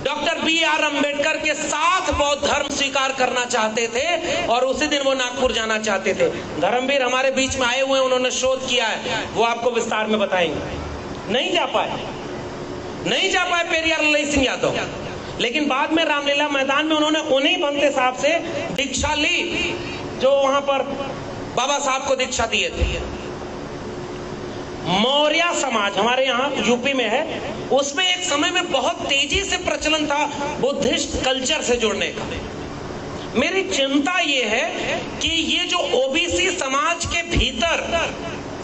डॉक्टर BR अंबेडकर के साथ बौद्ध धर्म स्वीकार करना चाहते थे और उसी दिन वो नागपुर जाना चाहते थे। धर्मवीर हमारे बीच में आए हुए हैं, उन्होंने शोध किया है, वो आपको विस्तार में बताएंगे। नहीं जा पाए पेरियार ललई सिंह यादव। लेकिन बाद में रामलीला मैदान में उन्होंने उन्हीं भंते साहब से दीक्षा ली जो वहां पर बाबा साहब को दीक्षा दिए थे। मौर्य समाज हमारे यहाँ यूपी में है, उसमें एक समय में बहुत तेजी से प्रचलन था बुद्धिस्ट कल्चर से जुड़ने का। मेरी चिंता ये है कि ये जो ओबीसी समाज के भीतर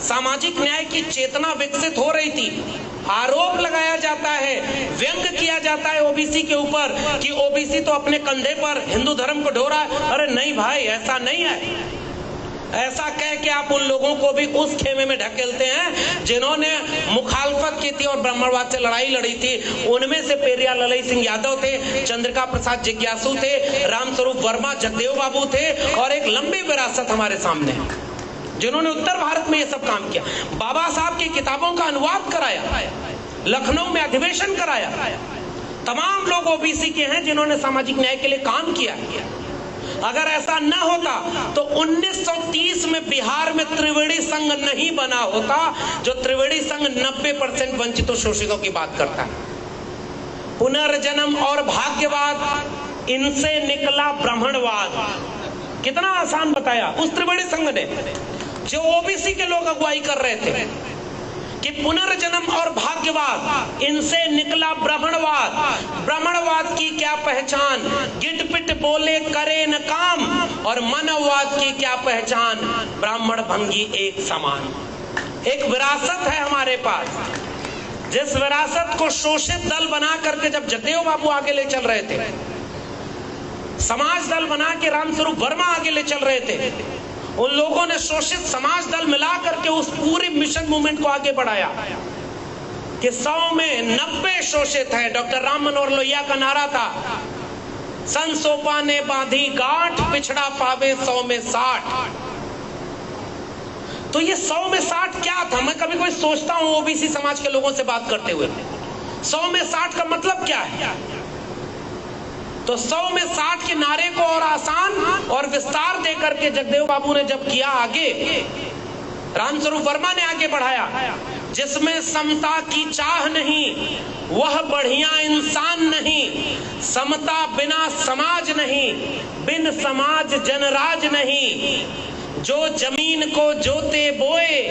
सामाजिक न्याय की चेतना विकसित हो रही थी, आरोप लगाया जाता है, व्यंग किया जाता है ओबीसी के ऊपर कि ओबीसी तो अपने कंधे पर हिंदू धर्म को ढो रहा है। अरे नहीं भाई, ऐसा नहीं है। ऐसा कह के आप उन लोगों को भी उस खेमे में ढकेलते हैं जिन्होंने मुखालफत की थी और ब्राह्मणवाद से लड़ाई लड़ी थी। उनमें से पेरियार ललई सिंह यादव थे, चंद्रिका प्रसाद जिज्ञासु थे, रामस्वरूप वर्मा, जगदेव बाबू थे, और एक लंबी विरासत हमारे सामने जिन्होंने उत्तर भारत में ये सब काम किया। बाबा साहब की किताबों का अनुवाद कराया, लखनऊ में अधिवेशन कराया, तमाम लोग ओबीसी के हैं जिन्होंने सामाजिक न्याय के लिए काम किया। अगर ऐसा न होता तो 1930 में बिहार में त्रिवेणी संघ नहीं बना होता, जो त्रिवेणी संघ 90% वंचितों शोषितों की बात करता है। पुनर्जन्म और भाग्यवाद, इनसे निकला ब्राह्मणवाद। कितना आसान बताया उस त्रिवेणी संघ ने, जो ओबीसी के लोग अगुवाई कर रहे थे कि पुनर्जन्म और भाग्यवाद, इनसे निकला ब्राह्मणवाद। ब्राह्मणवाद की क्या पहचान? गिटपिट बोले करे न काम, और मानववाद की क्या पहचान? ब्राह्मण भंगी एक समान। एक विरासत है हमारे पास, जिस विरासत को शोषित दल बना करके जब जगदेव बाबू आगे ले चल रहे थे, समाज दल बना के रामस्वरूप वर्मा आगे ले चल रहे थे, उन लोगों ने शोषित समाज दल मिला करके उस पूरे मिशन मूवमेंट को आगे बढ़ाया कि 100 में 90 शोषित हैं। डॉक्टर राम मनोहर लोहिया का नारा था, सन सोपा ने बांधी गांठ, पिछड़ा पावे 100 में 60। तो ये 100 में 60 क्या था? मैं कभी कभी सोचता हूं ओबीसी समाज के लोगों से बात करते हुए, 100 में 60 का मतलब क्या है? तो 100 में 60 के नारे को और आसान और विस्तार देकर के जगदेव बाबू ने जब किया आगे, रामस्वरूप वर्मा ने आगे बढ़ाया, जिसमें समता की चाह नहीं वह बढ़िया इंसान नहीं, समता बिना समाज नहीं, बिन समाज जनराज नहीं, जो जमीन को जोते बोए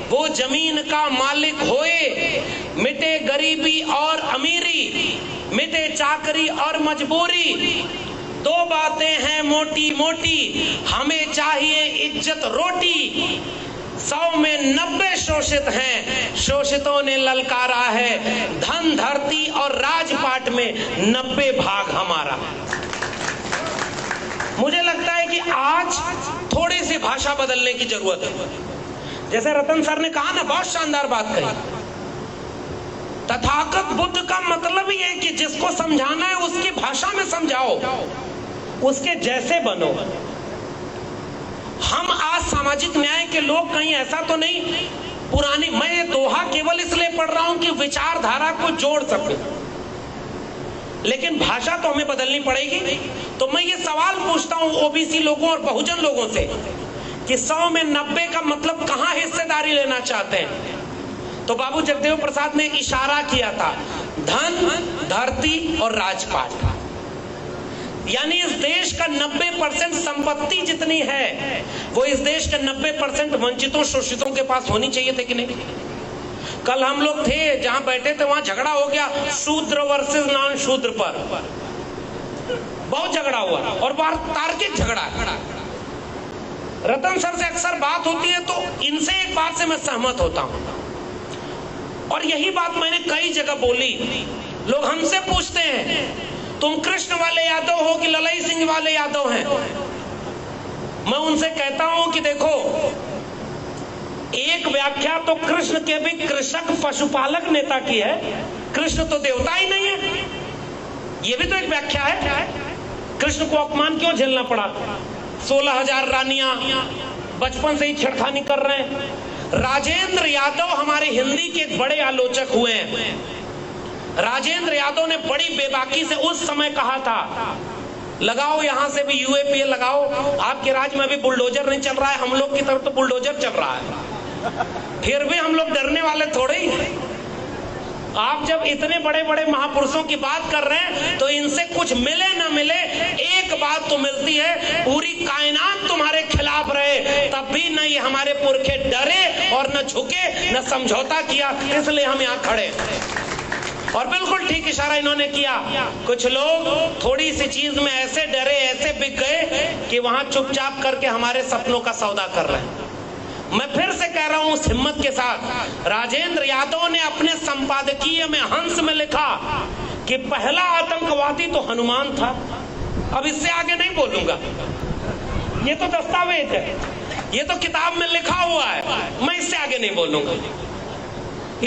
वो जमीन का मालिक होए, मिटे गरीबी और अमीरी, मिटे चाकरी और मजबूरी, दो बातें हैं मोटी मोटी, हमें चाहिए इज्जत रोटी। 100 में 90 शोषित हैं, शोषितों ने ललकारा है, धन धरती और राजपाट में 90 भाग हमारा। मुझे लगता है कि आज थोड़ी सी भाषा बदलने की जरूरत है। जैसे रतन सर ने कहा ना, बहुत शानदार बात कही, तथागत बुद्ध का मतलब ही है कि जिसको समझाना है उसकी भाषा में समझाओ, उसके जैसे बनो। हम आज सामाजिक न्याय के लोग कहीं ऐसा तो नहीं पुरानी, मैं ये दोहा केवल इसलिए पढ़ रहा हूं कि विचारधारा को जोड़ सके, लेकिन भाषा तो हमें बदलनी पड़ेगी। तो मैं ये सवाल पूछता हूं ओबीसी लोगों और बहुजन लोगों से कि 100 में 90 का मतलब कहां हिस्सेदारी लेना चाहते हैं? तो बाबू जगदेव प्रसाद ने इशारा किया था, धन धरती और राजपाट, यानी इस देश का 90% संपत्ति जितनी है वो इस देश के 90% वंचितों शोषितों के पास होनी चाहिए थी कि नहीं? कल हम लोग थे जहां बैठे थे, वहां झगड़ा हो गया शूद्र वर्सेस नॉन शूद्र पर, बहुत झगड़ा हुआ और बार तार्किक झगड़ा। रतन सर से अक्सर बात होती है तो इनसे एक बात से मैं सहमत होता हूं, और यही बात मैंने कई जगह बोली। लोग हमसे पूछते हैं तुम कृष्ण वाले यादव हो कि ललई सिंह वाले यादव हैं? मैं उनसे कहता हूं कि देखो, एक व्याख्या तो कृष्ण के भी कृषक पशुपालक नेता की है, कृष्ण तो देवता ही नहीं है, ये भी तो एक व्याख्या है। कृष्ण को अपमान क्यों झेलना पड़ा? 16,000 रानियां बचपन से ही छेड़खानी कर रहे हैं। राजेंद्र यादव हमारे हिंदी के एक बड़े आलोचक हुए हैं। राजेंद्र यादव ने बड़ी बेबाकी से उस समय कहा था, लगाओ यहां से भी यूएपीए लगाओ, आपके राज्य में भी बुलडोजर नहीं चल रहा है, हम लोग की तरफ तो बुलडोजर चल रहा है, फिर भी हम लोग डरने वाले थोड़े ही। आप जब इतने बड़े बड़े महापुरुषों की बात कर रहे हैं तो इनसे कुछ मिले ना मिले, एक बात तो मिलती है, पूरी कायनात तुम्हारे खिलाफ रहे तब भी न ये हमारे पुरखे डरे और न झुके न समझौता किया, इसलिए हम यहाँ खड़े। और बिल्कुल ठीक इशारा इन्होंने किया, कुछ लोग थोड़ी सी चीज में ऐसे डरे, ऐसे बिक गए कि वहां चुपचाप करके हमारे सपनों का सौदा कर रहे हैं। मैं फिर से कह रहा हूं उस हिम्मत के साथ, राजेंद्र यादव ने अपने संपादकीय में हंस में लिखा कि पहला आतंकवादी तो हनुमान था। अब इससे आगे नहीं बोलूंगा, ये तो दस्तावेज है, ये तो किताब में लिखा हुआ है, मैं इससे आगे नहीं बोलूंगा,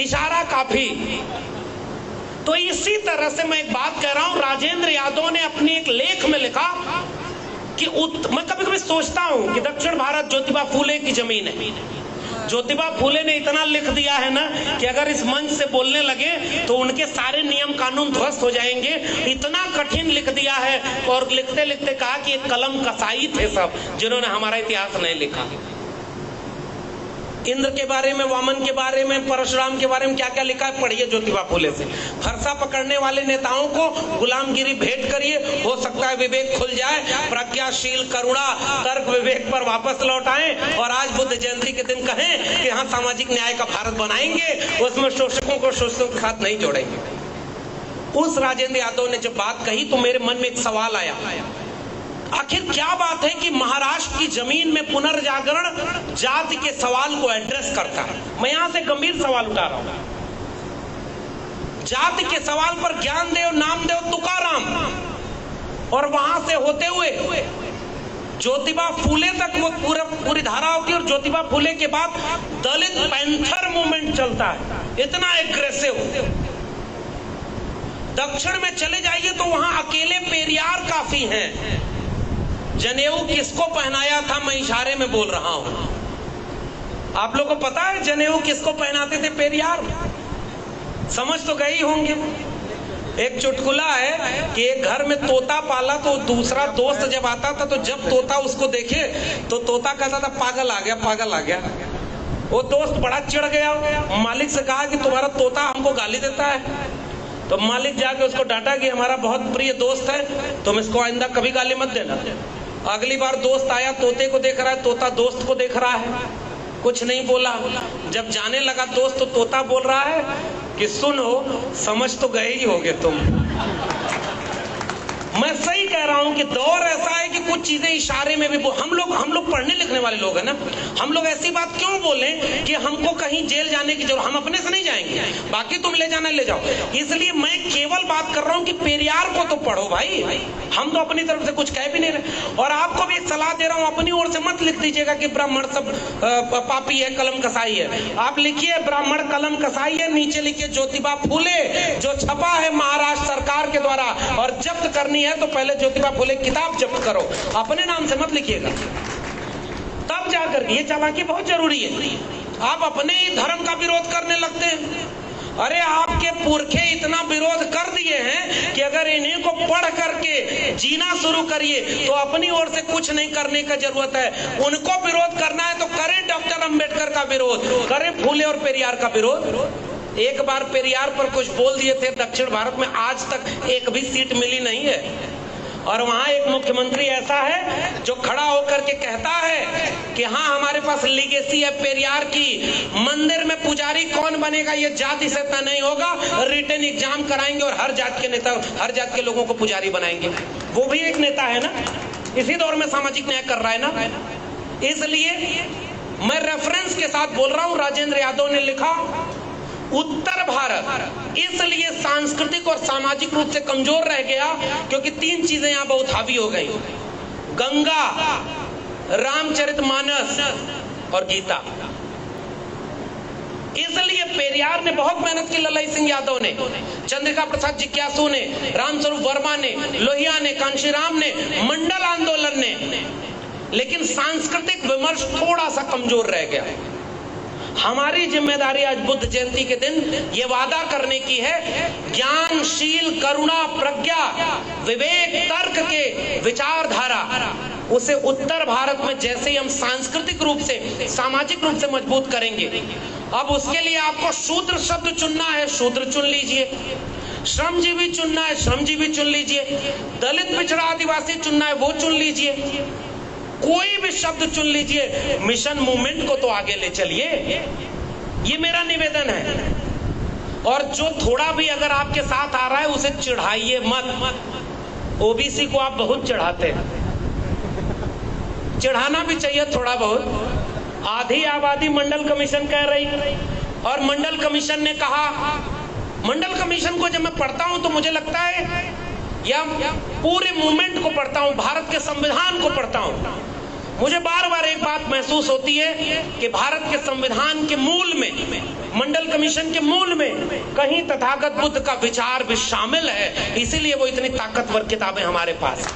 इशारा काफी। तो इसी तरह से मैं एक बात कह रहा हूं, राजेंद्र यादव ने अपने एक लेख में लिखा कि मैं कभी कभी सोचता हूं कि दक्षिण भारत ज्योतिबा फूले की जमीन है, ज्योतिबा फूले ने इतना लिख दिया है ना कि अगर इस मंच से बोलने लगे तो उनके सारे नियम कानून ध्वस्त हो जाएंगे। इतना कठिन लिख दिया है और लिखते लिखते कहा कि एक कलम कसाई थे सब जिन्होंने हमारा इतिहास नहीं लिखा। इंद्र के बारे में, वामन के बारे में, परशुराम के बारे में क्या क्या लिखा है पढ़िए ज्योतिबा फूले से। फरसा पकड़ने वाले नेताओं को गुलामगिरी भेंट करिए, हो सकता है विवेक खुल जाए, प्रज्ञाशील करुणा तर्क विवेक पर वापस लौट आए और आज बुद्ध जयंती के दिन कहें कि हाँ सामाजिक न्याय का भारत बनाएंगे, उसमें शोषकों को शोषकों के साथ नहीं जोड़ेंगे। उस राजेंद्र यादव ने जब बात कही तो मेरे मन में एक सवाल आया, आखिर क्या बात है कि महाराष्ट्र की जमीन में पुनर्जागरण जाति के सवाल को एड्रेस करता है। मैं यहां से गंभीर सवाल उठा रहा हूं, जाति के सवाल पर ज्ञानदेव, नामदेव, तुकाराम और वहां से होते हुए ज्योतिबा फूले तक वो पूरी धारा होती है और ज्योतिबा फूले के बाद दलित पैंथर मूवमेंट चलता है, इतना एग्रेसिव। दक्षिण में चले जाइए तो वहां अकेले पेरियार काफी हैं। जनेऊ किसको पहनाया था, मैं इशारे में बोल रहा हूं। आप लोगों को पता है जनेऊ किसको पहनाते थे? पेरियार। समझ तो गए ही होंगे। एक चुटकुला है कि एक घर में तोता पाला तो दूसरा दोस्त जब आता था तो जब तोता उसको देखे तो तोता कहता था पागल आ गया, पागल आ गया। वो दोस्त बड़ा चिढ़ गया, मालिक से कहा कि तुम्हारा तोता हमको गाली देता है। तो मालिक जाके उसको डांटा कि हमारा बहुत प्रिय दोस्त है, तुम इसको आइंदा कभी गाली मत देना। अगली बार दोस्त आया, तोते को देख रहा है, तोता दोस्त को देख रहा है, कुछ नहीं बोला। जब जाने लगा दोस्त तो तोता बोल रहा है कि सुनो, समझ तो गए ही होगे तुम। मैं सही कह रहा हूं कि दौर ऐसा है कि कुछ चीजें इशारे में भी हम लोग पढ़ने लिखने वाले लोग हैं ना, हम लोग ऐसी बात क्यों बोलें कि हमको कहीं जेल जाने की जरूरत, हम अपने से नहीं जाएंगे, बाकी तुम ले जाना ले जाओ। इसलिए मैं केवल बात कर रहा हूं कि पेरियार को तो पढ़ो भाई, हम तो अपनी तरफ से कुछ कह भी नहीं रहे। और आपको भी एक सलाह दे रहा हूं, अपनी ओर से मत लिख दीजिएगा कि ब्राह्मण सब पापी है, कलम कसाई है। आप लिखिए ब्राह्मण कलम कसाई है, नीचे लिखिए ज्योतिबा फूले, जो छपा है महाराष्ट्र सरकार के द्वारा, और जब्त करनी है तो पहले ज्योतिबा फूले किताब जब्त करो, अपने नाम से मत लिखिएगा। तब जाकर ये चालाकी बहुत जरूरी है। आप अपने ही धर्म का विरोध करने लगते हैं। अरे आपके पुरखे इतना विरोध कर दिए हैं कि अगर इन्हीं को पढ़ करके जीना शुरू करिए तो अपनी ओर से कुछ नहीं करने का जरूरत है। उनको विरोध करना है तो करें डॉक्टर अंबेडकर का विरोध, करें फूले और पेरियार का विरोध। एक बार पेरियार पर कुछ बोल दिए थे, दक्षिण भारत में आज तक एक भी सीट मिली नहीं है। और वहां एक मुख्यमंत्री ऐसा है जो खड़ा होकर के कहता है कि हाँ हमारे पास लीगेसी है पेरियार की, मंदिर में पुजारी कौन बनेगा ये जाति से तय नहीं होगा, रिटन एग्जाम कराएंगे और हर जात के नेता, हर जात के लोगों को पुजारी बनाएंगे। वो भी एक नेता है ना, इसी दौर में सामाजिक न्याय कर रहा है ना। इसलिए मैं रेफरेंस के साथ बोल रहा हूं, राजेंद्र यादव ने लिखा उत्तर भारत इसलिए सांस्कृतिक और सामाजिक रूप से कमजोर रह गया क्योंकि तीन चीजें यहां बहुत हावी हो गई, गंगा, रामचरितमानस और गीता। इसलिए पेरियार ने बहुत मेहनत की, ललाई सिंह यादव ने, चंद्रिका प्रसाद जिज्ञासु ने, रामस्वरूप वर्मा ने, लोहिया ने, कांशीराम ने, मंडल आंदोलन ने, लेकिन सांस्कृतिक विमर्श थोड़ा सा कमजोर रह गया। हमारी जिम्मेदारी आज बुद्ध जयंती के दिन ये वादा करने की है, ज्ञानशील करुणा प्रज्ञा विवेक तर्क के विचारधारा उसे उत्तर भारत में जैसे ही हम सांस्कृतिक रूप से सामाजिक रूप से मजबूत करेंगे। अब उसके लिए आपको शूद्र शब्द चुनना है, शूद्र चुन लीजिए, श्रमजीवी चुनना है, श्रमजीवी चुन लीजिए, दलित पिछड़ा आदिवासी चुनना है, वो चुन लीजिए, कोई भी शब्द चुन लीजिए, मिशन मूवमेंट को तो आगे ले चलिए, ये मेरा निवेदन है। और जो थोड़ा भी अगर आपके साथ आ रहा है उसे चिढ़ाइए मत। ओबीसी को आप बहुत चिढ़ाते हैं, चिढ़ाना भी चाहिए थोड़ा बहुत। आधी आबादी मंडल कमीशन कह रही, और मंडल कमीशन ने कहा, मंडल कमीशन को जब मैं पढ़ता हूं तो मुझे लगता है या पूरे मूवमेंट को पढ़ता हूं, भारत के संविधान को पढ़ता हूं, मुझे बार बार एक बात महसूस होती है कि भारत के संविधान के मूल में, मंडल कमीशन के मूल में कहीं तथागत बुद्ध का विचार भी शामिल है, इसीलिए वो इतनी ताकतवर किताबें हमारे पास।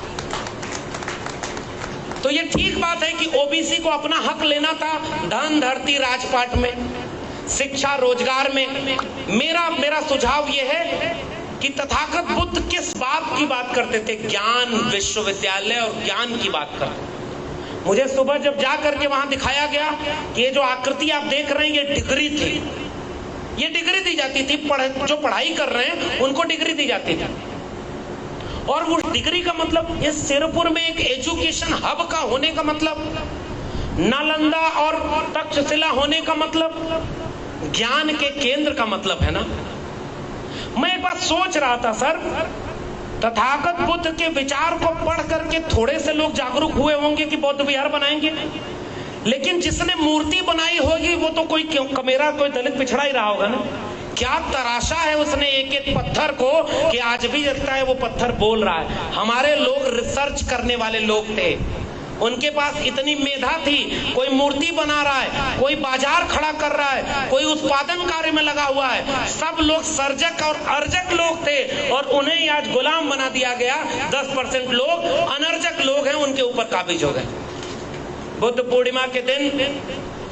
तो ये ठीक बात है कि ओबीसी को अपना हक लेना था, धन धरती राजपाट में, शिक्षा रोजगार में। मेरा सुझाव ये है कि तथागत बुद्ध किस बात की बात करते थे? ज्ञान, विश्वविद्यालय और ज्ञान की बात करते थे। मुझे सुबह जब जा करके वहां दिखाया गया कि ये जो आकृति आप देख रहे हैं ये डिग्री थी, ये डिग्री दी जाती थी, जो पढ़ाई कर रहे हैं उनको डिग्री दी जाती थी। और उस डिग्री का मतलब, इस सिरपुर में एक एजुकेशन हब का होने का मतलब, नालंदा और तक्षशिला होने का मतलब, ज्ञान के केंद्र का मतलब है ना। मैं एक बात सोच रहा था सर, तथागत बुद्ध के विचार को पढ़ करके थोड़े से लोग जागरूक हुए होंगे कि बौद्ध विहार बनाएंगे, लेकिन जिसने मूर्ति बनाई होगी वो तो कोई कमेरा, कोई दलित पिछड़ा ही रहा होगा ना। क्या तराशा है उसने एक एक पत्थर को कि आज भी लगता है वो पत्थर बोल रहा है। हमारे लोग रिसर्च करने वाले लोग थे, उनके पास इतनी मेधा थी। कोई मूर्ति बना रहा है, कोई बाजार खड़ा कर रहा है, कोई उत्पादन कार्य में लगा हुआ है। सब लोग सर्जक और अर्जक लोग थे और उन्हें आज गुलाम बना दिया गया। 10% लोग अनर्जक लोग हैं, उनके ऊपर काबिज हो गए। बुद्ध पूर्णिमा के दिन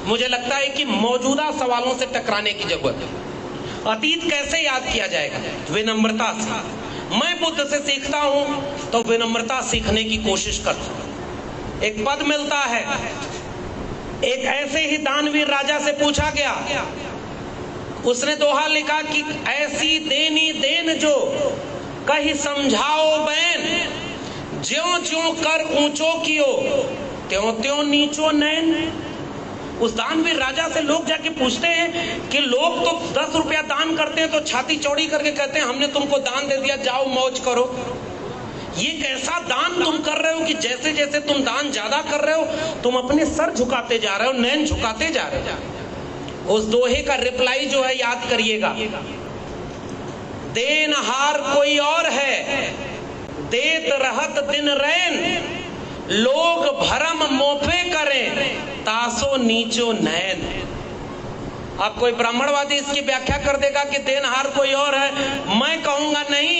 मुझे लगता है कि मौजूदा सवालों से टकराने की जरूरत है। अतीत कैसे याद किया जाएगा? विनम्रता से। मैं बुद्ध से सीखता हूं तो विनम्रता सीखने की कोशिश करता हूं। एक पद मिलता है, एक ऐसे ही दानवीर राजा से पूछा गया, उसने दोहा लिखा कि ऐसी देनी देन जो कहीं समझाओ बैन, ज्यों ज्यों कर ऊंचो कियो त्यों त्यों नीचो नैन। उस दानवीर राजा से लोग जाके पूछते हैं कि लोग तो 10 रुपया दान करते हैं तो छाती चौड़ी करके कहते हैं हमने तुमको दान दे दिया, जाओ मौज करो। ये कैसा दान तुम कर रहे हो कि जैसे जैसे तुम दान ज्यादा कर रहे हो तुम अपने सर झुकाते जा रहे हो, नैन झुकाते जा रहे हो। उस दोहे का रिप्लाई जो है याद करिएगा, देनहार कोई और है, देत रहत दिन रैन, लोग भरम मोफे करें तासो नीचो नैन। अब कोई ब्राह्मणवादी इसकी व्याख्या कर देगा कि देनहार कोई और है। मैं कहूंगा नहीं,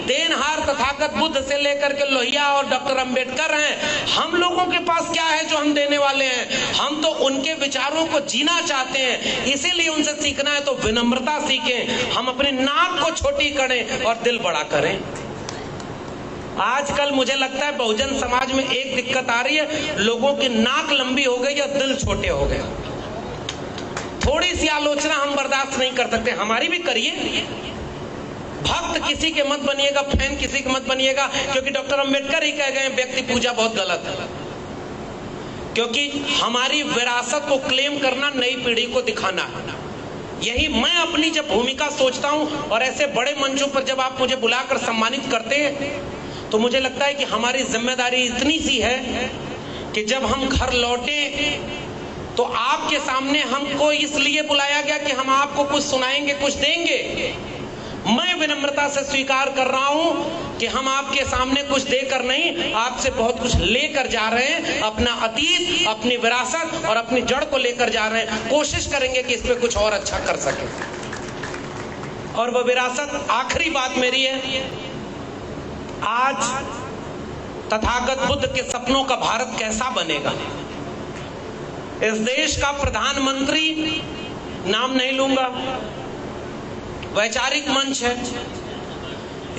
देनहार तथागत बुद्ध से लेकर के लोहिया और डॉक्टर अंबेडकर हैं। हम लोगों के पास क्या है जो हम देने वाले हैं? हम तो उनके विचारों को जीना चाहते हैं, इसीलिए उनसे सीखना है तो विनम्रता सीखें। हम अपनी नाक को छोटी करें और दिल बड़ा करें। आजकल मुझे लगता है बहुजन समाज में एक दिक्कत आ रही है, लोगों की नाक लंबी हो गई या दिल छोटे हो गए। थोड़ी सी आलोचना हम बर्दाश्त नहीं कर सकते, हमारी भी करिए। भक्त किसी के मत बनिएगा, फैन किसी के मत बनिएगा, क्योंकि डॉक्टर अंबेडकर ही कह गए व्यक्ति पूजा बहुत गलत है। क्योंकि हमारी विरासत को क्लेम करना नई पीढ़ी को दिखाना है। यही मैं अपनी जब भूमिका सोचता हूं और ऐसे बड़े मंचों पर जब आप मुझे बुलाकर सम्मानित करते हैं तो मुझे लगता है कि हमारी जिम्मेदारी इतनी सी है कि जब हम घर लौटे तो आपके सामने हमको इसलिए बुलाया गया कि हम आपको कुछ सुनाएंगे, कुछ देंगे। मैं विनम्रता से स्वीकार कर रहा हूं कि हम आपके सामने कुछ देकर नहीं, आपसे बहुत कुछ लेकर जा रहे हैं। अपना अतीत, अपनी विरासत और अपनी जड़ को लेकर जा रहे हैं। कोशिश करेंगे कि इसमें कुछ और अच्छा कर सके। और वह विरासत, आखिरी बात मेरी है, आज तथागत बुद्ध के सपनों का भारत कैसा बनेगा? इस देश का प्रधानमंत्री, नाम नहीं लूंगा, वैचारिक मंच है।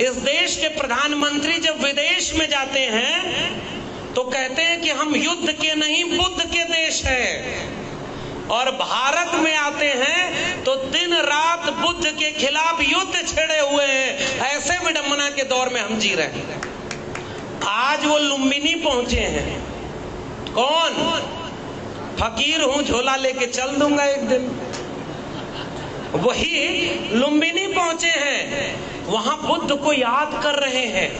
इस देश के प्रधानमंत्री जब विदेश में जाते हैं तो कहते हैं कि हम युद्ध के नहीं बुद्ध के देश हैं, और भारत में आते हैं तो दिन रात बुद्ध के खिलाफ युद्ध छेड़े हुए हैं। ऐसे विडंबना के दौर में हम जी रहे हैं। आज वो लुम्बिनी पहुंचे हैं। कौन? फकीर हूं, झोला लेके चल दूंगा एक दिन। वही लुम्बिनी पहुंचे हैं, वहां बुद्ध को याद कर रहे हैं।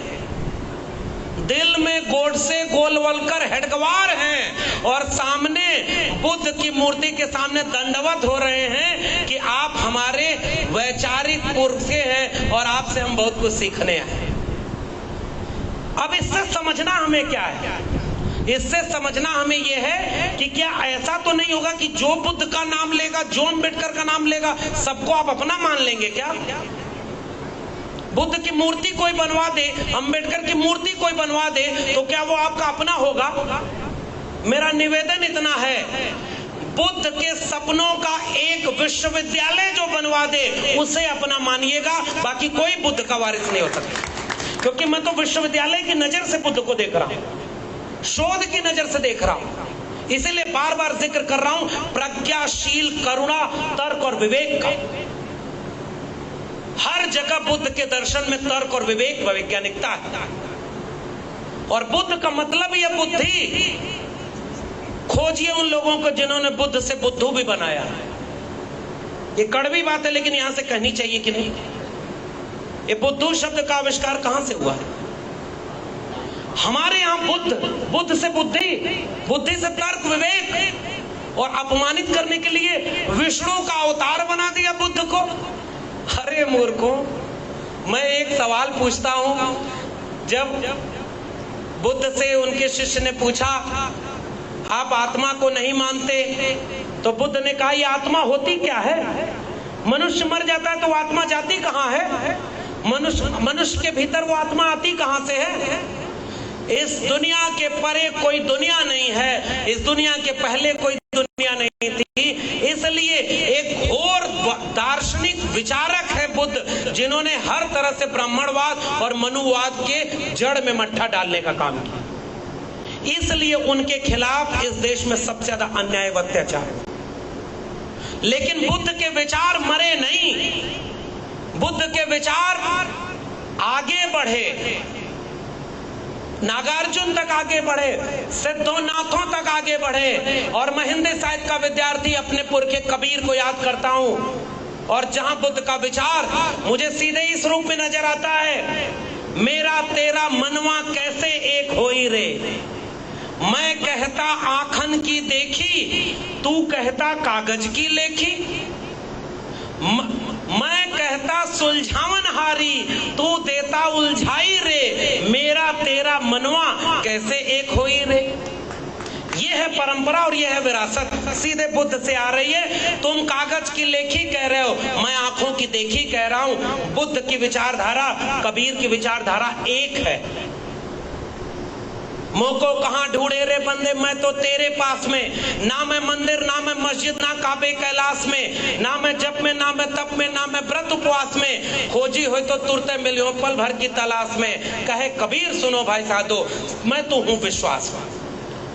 दिल में गोडसे गोलवलकर हेडगवार हैं और सामने बुद्ध की मूर्ति के सामने दंडवत हो रहे हैं कि आप हमारे वैचारिक पुरुष हैं और आपसे हम बहुत कुछ सीखने आए। अब इससे समझना हमें क्या है? इससे समझना हमें यह है कि क्या ऐसा तो नहीं होगा कि जो बुद्ध का नाम लेगा, जो अंबेडकर का नाम लेगा, सबको आप अपना मान लेंगे क्या? बुद्ध की मूर्ति कोई बनवा दे, अंबेडकर की मूर्ति कोई बनवा दे, तो क्या वो आपका अपना होगा? मेरा निवेदन इतना है, बुद्ध के सपनों का एक विश्वविद्यालय जो बनवा दे उसे अपना मानिएगा, बाकी कोई बुद्ध का वारिस नहीं हो सकता। क्योंकि मैं तो विश्वविद्यालय की नजर से बुद्ध को देख रहा हूं, शोध की नजर से देख रहा हूं। इसीलिए बार बार जिक्र कर रहा हूं प्रज्ञाशील, करुणा, तर्क और विवेक का। हर जगह बुद्ध के दर्शन में तर्क और विवेक, वैज्ञानिकता है। और बुद्ध का मतलब ही है बुद्धि। खोजिए उन लोगों को जिन्होंने बुद्ध से बुद्धू भी बनाया। ये कड़वी बात है लेकिन यहां से कहनी चाहिए कि नहीं। ये बुद्धू शब्द का आविष्कार कहां से हुआ है? हमारे यहां बुद्ध से बुद्धि, बुद्धि से तर्क, विवेक, और अपमानित करने के लिए विष्णु का अवतार बना दिया बुद्ध को। अरे मूर्खों, मैं एक सवाल पूछता हूं। जब बुद्ध से उनके शिष्य ने पूछा आप आत्मा को नहीं मानते, तो बुद्ध ने कहा ये आत्मा होती क्या है? मनुष्य मर जाता है तो वो आत्मा जाती कहां है? मनुष्य के भीतर वो आत्मा आती कहां से है? इस दुनिया के परे कोई दुनिया नहीं है, इस दुनिया के पहले कोई दुनिया नहीं थी। इसलिए एक घोर दार्शनिक विचारक है बुद्ध, जिन्होंने हर तरह से ब्राह्मणवाद और मनुवाद के जड़ में मट्ठा डालने का काम किया। इसलिए उनके खिलाफ इस देश में सबसे ज्यादा अन्याय व अत्याचार है। लेकिन बुद्ध के विचार मरे नहीं, बुद्ध के विचार आगे बढ़े, नागार्जुन तक आगे बढ़े, सिद्धोनाथों तक आगे बढ़े। और मैं हिंदी साहित्य का विद्यार्थी अपने पुरखे कबीर को याद करता हूं, और जहां बुद्ध का विचार मुझे सीधे इस रूप में नजर आता है, मेरा तेरा मनवा कैसे एक होई रे, मैं कहता आखन की देखी, तू कहता कागज की लेखी, मैं कहता सुलझावन हारी, तू देता उलझाई रे, मेरा तेरा मनवा कैसे एक होई रे। ये है परंपरा और ये है विरासत, सीधे बुद्ध से आ रही है। तुम कागज की लेखी कह रहे हो, मैं आंखों की देखी कह रहा हूं। बुद्ध की विचारधारा, कबीर की विचारधारा एक है। मोको कहां ढूंढे रे बंदे, मैं तो तेरे पास में, ना मैं मंदिर, ना मैं मस्जिद, ना काबे कैलाश में, ना मैं जप में, ना मैं तप में, ना मैं व्रत उपवास में, खोजी हो तो तुरते मिलियो पल भर की तलाश में। कहे कबीर सुनो भाई साधो, मैं तो हूं विश्वास,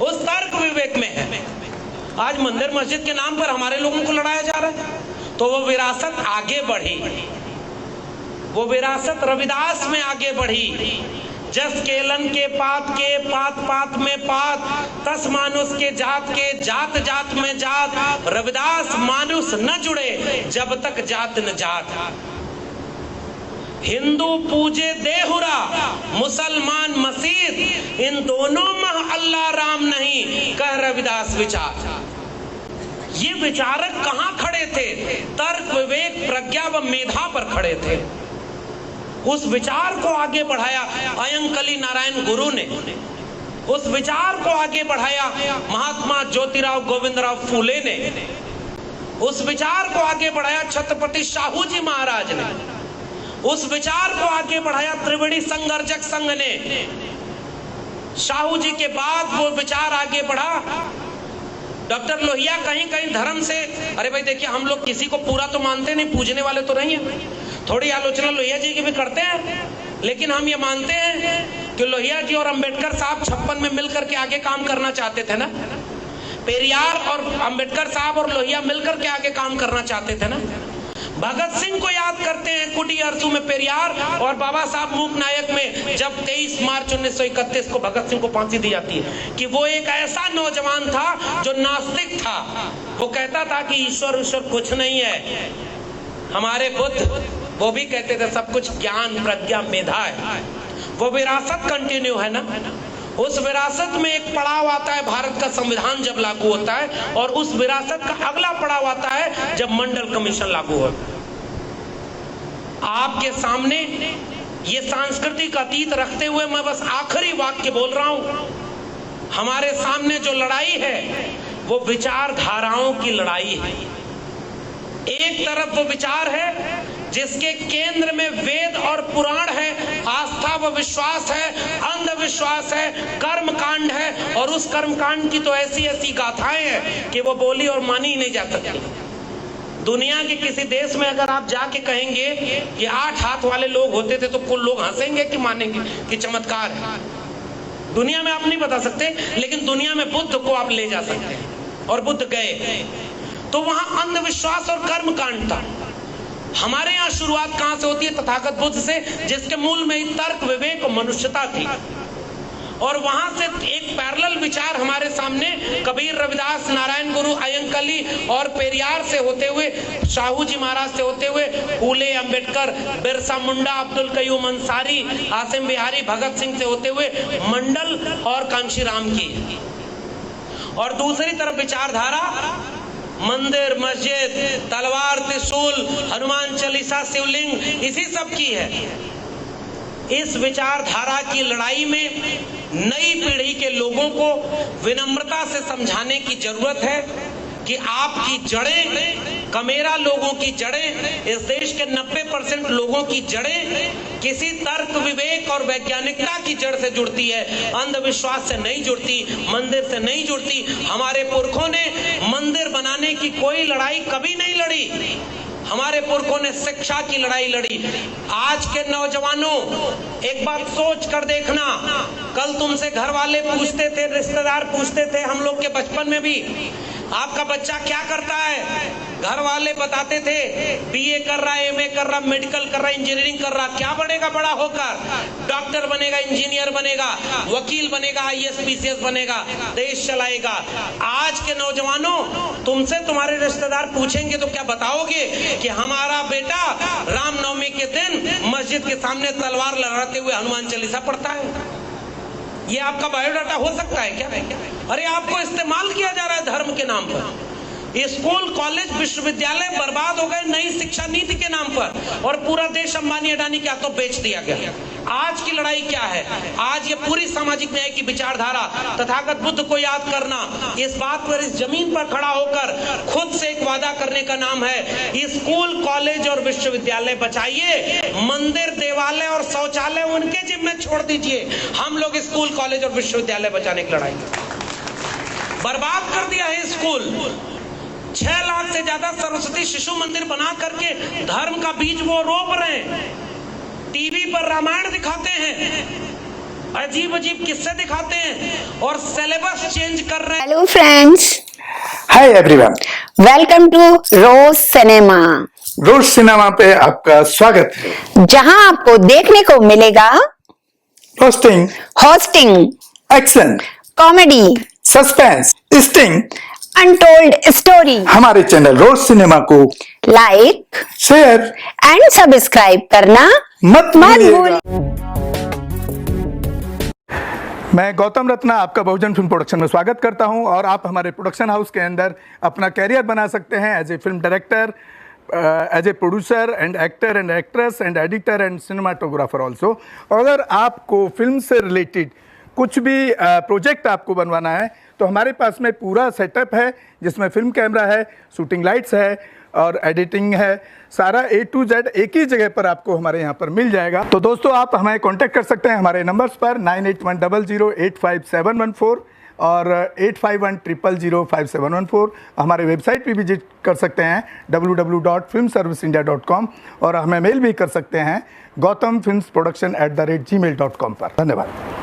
उस तर्क विवेक में है। आज मंदिर मस्जिद के नाम पर हमारे लोगों को लड़ाया जा रहा है, तो वो विरासत आगे बढ़ी, वो विरासत रविदास में आगे बढ़ी। जस केलन के पात पात में पात, तस मानुष के जात जात में जात, रविदास मानुष न जुड़े जब तक जात न जात। हिंदू पूजे देहुरा, मुसलमान मसीह, इन दोनों में अल्लाह राम नहीं, कह रविदास विचार। ये विचारक कहां खड़े थे? तर्क, विवेक, प्रज्ञा व मेधा पर खड़े थे। उस विचार को आगे बढ़ाया अयंकली नारायण गुरु ने, उस विचार को आगे बढ़ाया महात्मा ज्योतिराव गोविंदराव फूले ने, उस विचार को आगे बढ़ाया छत्रपति शाहू जी महाराज ने, उस विचार को आगे बढ़ाया त्रिवेणी संघर्षक संघ ने। शाहू जी के बाद वो विचार आगे बढ़ा। डॉक्टर लोहिया कहीं कहीं धर्म से, अरे भाई देखिए हम लोग किसी को पूरा तो मानते नहीं, पूजने वाले तो नहीं है, थोड़ी आलोचना लोहिया जी की भी करते हैं, लेकिन हम ये मानते हैं कि लोहिया जी और अंबेडकर साहब 56 में मिलकर के आगे काम करना चाहते थे ना। पेरियार और अंबेडकर साहब और लोहिया मिलकर के आगे काम करना चाहते थे ना। भगत सिंह को याद करते हैं, कुटी अरसू में पेरियार और बाबा साहब मूक नायक में, जब 23 मार्च 1931 को भगत सिंह को फांसी दी जाती है, कि वो एक ऐसा नौजवान था जो नास्तिक था। वो कहता था कि ईश्वर कुछ नहीं है। हमारे बुद्ध वो भी कहते थे सब कुछ ज्ञान, प्रज्ञा, मेधा है। वो विरासत कंटिन्यू है ना। उस विरासत में एक पड़ाव आता है भारत का संविधान जब लागू होता है, और उस विरासत का अगला पड़ाव आता है जब मंडल कमीशन लागू होता है। आपके सामने ये सांस्कृतिक अतीत रखते हुए मैं बस आखिरी वाक्य बोल रहा हूं। हमारे सामने जो लड़ाई है वो विचारधाराओं की लड़ाई है। एक तरफ वो विचार है जिसके केंद्र में वेद और पुराण है, आस्था व विश्वास है, अंधविश्वास है, कर्म कांड है, और उस कर्म कांड की तो ऐसी ऐसी गाथाएं हैं कि वो बोली और मानी ही नहीं जा सकती। दुनिया के किसी देश में अगर आप जाके कहेंगे कि 8 हाथ वाले लोग होते थे तो कुल लोग हंसेंगे कि मानेंगे कि चमत्कार है। दुनिया में आप नहीं बता सकते, लेकिन दुनिया में बुद्ध को आप ले जा सकते हैं, और बुद्ध गए तो वहां अंधविश्वास और कर्म कांड था। हमारे यहाँ शुरुआत कहां से होती है? तथागत बुद्ध से, जिसके मूल में ही तर्क, विवेक और मनुष्यता थी। और वहां से एक पैरेलल विचार हमारे सामने कबीर, रविदास, नारायण गुरु, अयंकली और पेरियार से होते हुए, शाहू जी महाराज से होते हुए, फूले, अंबेडकर, बिरसा मुंडा, अब्दुल कयूम अंसारी, आसिम बिहारी, भगत सिंह से होते हुए मंडल और कांशीराम की। और दूसरी तरफ विचारधारा मंदिर, मस्जिद, तलवार, त्रिशूल, हनुमान चालीसा, शिवलिंग, इसी सब की है। इस विचारधारा की लड़ाई में नई पीढ़ी के लोगों को विनम्रता से समझाने की जरूरत है कि आपकी जड़ें, कमेरा लोगों की जड़ें, इस देश के 90% लोगों की जड़ें किसी तर्क, विवेक और वैज्ञानिकता की जड़ से जुड़ती है, अंधविश्वास से नहीं जुड़ती, मंदिर से नहीं जुड़ती। हमारे पुरखों ने मंदिर बनाने की कोई लड़ाई कभी नहीं लड़ी। हमारे पुरखों ने शिक्षा की लड़ाई लड़ी। आज के नौजवानों, एक बात सोच कर देखना, कल तुमसे घर वाले पूछते थे, रिश्तेदार पूछते थे, हम लोग के बचपन में भी, आपका बच्चा क्या करता है? घर वाले बताते थे बीए कर रहा है, एमए कर रहा, मेडिकल कर रहा, इंजीनियरिंग कर रहा। क्या बनेगा बड़ा होकर? डॉक्टर बनेगा, इंजीनियर बनेगा, वकील बनेगा, आईएएस पीसीएस बनेगा, देश चलाएगा। आज के नौजवानों, तुमसे तुम्हारे रिश्तेदार पूछेंगे तो क्या बताओगे? कि हमारा बेटा रामनवमी के दिन मस्जिद के सामने तलवार लहराते हुए हनुमान चालीसा पढ़ता है। ये आपका बायोडाटा हो सकता है क्या? अरे आपको इस्तेमाल किया जा रहा है धर्म के नाम पर। स्कूल, कॉलेज, विश्वविद्यालय बर्बाद हो गए नई शिक्षा नीति के नाम पर, और पूरा देश अंबानी अडानी के हाथों बेच दिया गया। आज की लड़ाई क्या है? आज ये पूरी सामाजिक न्याय की विचारधारा, तथागत बुद्ध को याद करना, इस बात पर, इस जमीन पर खड़ा होकर खुद से एक वादा करने का नाम है, स्कूल, कॉलेज और विश्वविद्यालय बचाइए, मंदिर, देवालय और शौचालय उनके जिम्मे छोड़ दीजिए। हम लोग स्कूल, कॉलेज और विश्वविद्यालय बचाने की लड़ाई बर्बाद कर दिया है। स्कूल 6 लाख से ज्यादा सरस्वती शिशु मंदिर बना करके धर्म का बीज वो रोप रहे हैं। टीवी पर रामायण दिखाते हैं, अजीब अजीब किस्से दिखाते हैं, और सिलेबस चेंज कर रहे हैं। Hello friends, hi everyone, welcome to Rose Cinema. Rose Cinema पे आपका स्वागत है, जहां आपको देखने को मिलेगा roasting, hosting, action, comedy, suspense, sting, untold story. हमारे चैनल रोज सिनेमा को लाइक, शेयर एंड सब्सक्राइब करना मत भूलिएगा। भूलिए। मैं गौतम रत्ना आपका बहुजन फिल्म प्रोडक्शन में स्वागत करता हूं, और आप हमारे प्रोडक्शन हाउस के अंदर अपना कैरियर बना सकते हैं as a film director, as a producer and actor and actress and editor and cinematographer also. अगर आपको फिल्म से रिलेटेड कुछ भी प्रोजेक्ट आपको बनवाना है तो हमारे पास में पूरा सेटअप है, जिसमें फिल्म कैमरा है, शूटिंग लाइट्स है और एडिटिंग है। सारा A to Z एक ही जगह पर आपको हमारे यहाँ पर मिल जाएगा। तो दोस्तों, आप हमें कांटेक्ट कर सकते हैं हमारे नंबर्स पर 9810085714 और 8510005714। हमारे वेबसाइट भी विजिट कर सकते हैं www.filmserviceindia.com, और हमें मेल भी कर सकते हैं gautamfilmsproduction@gmail.com पर। धन्यवाद।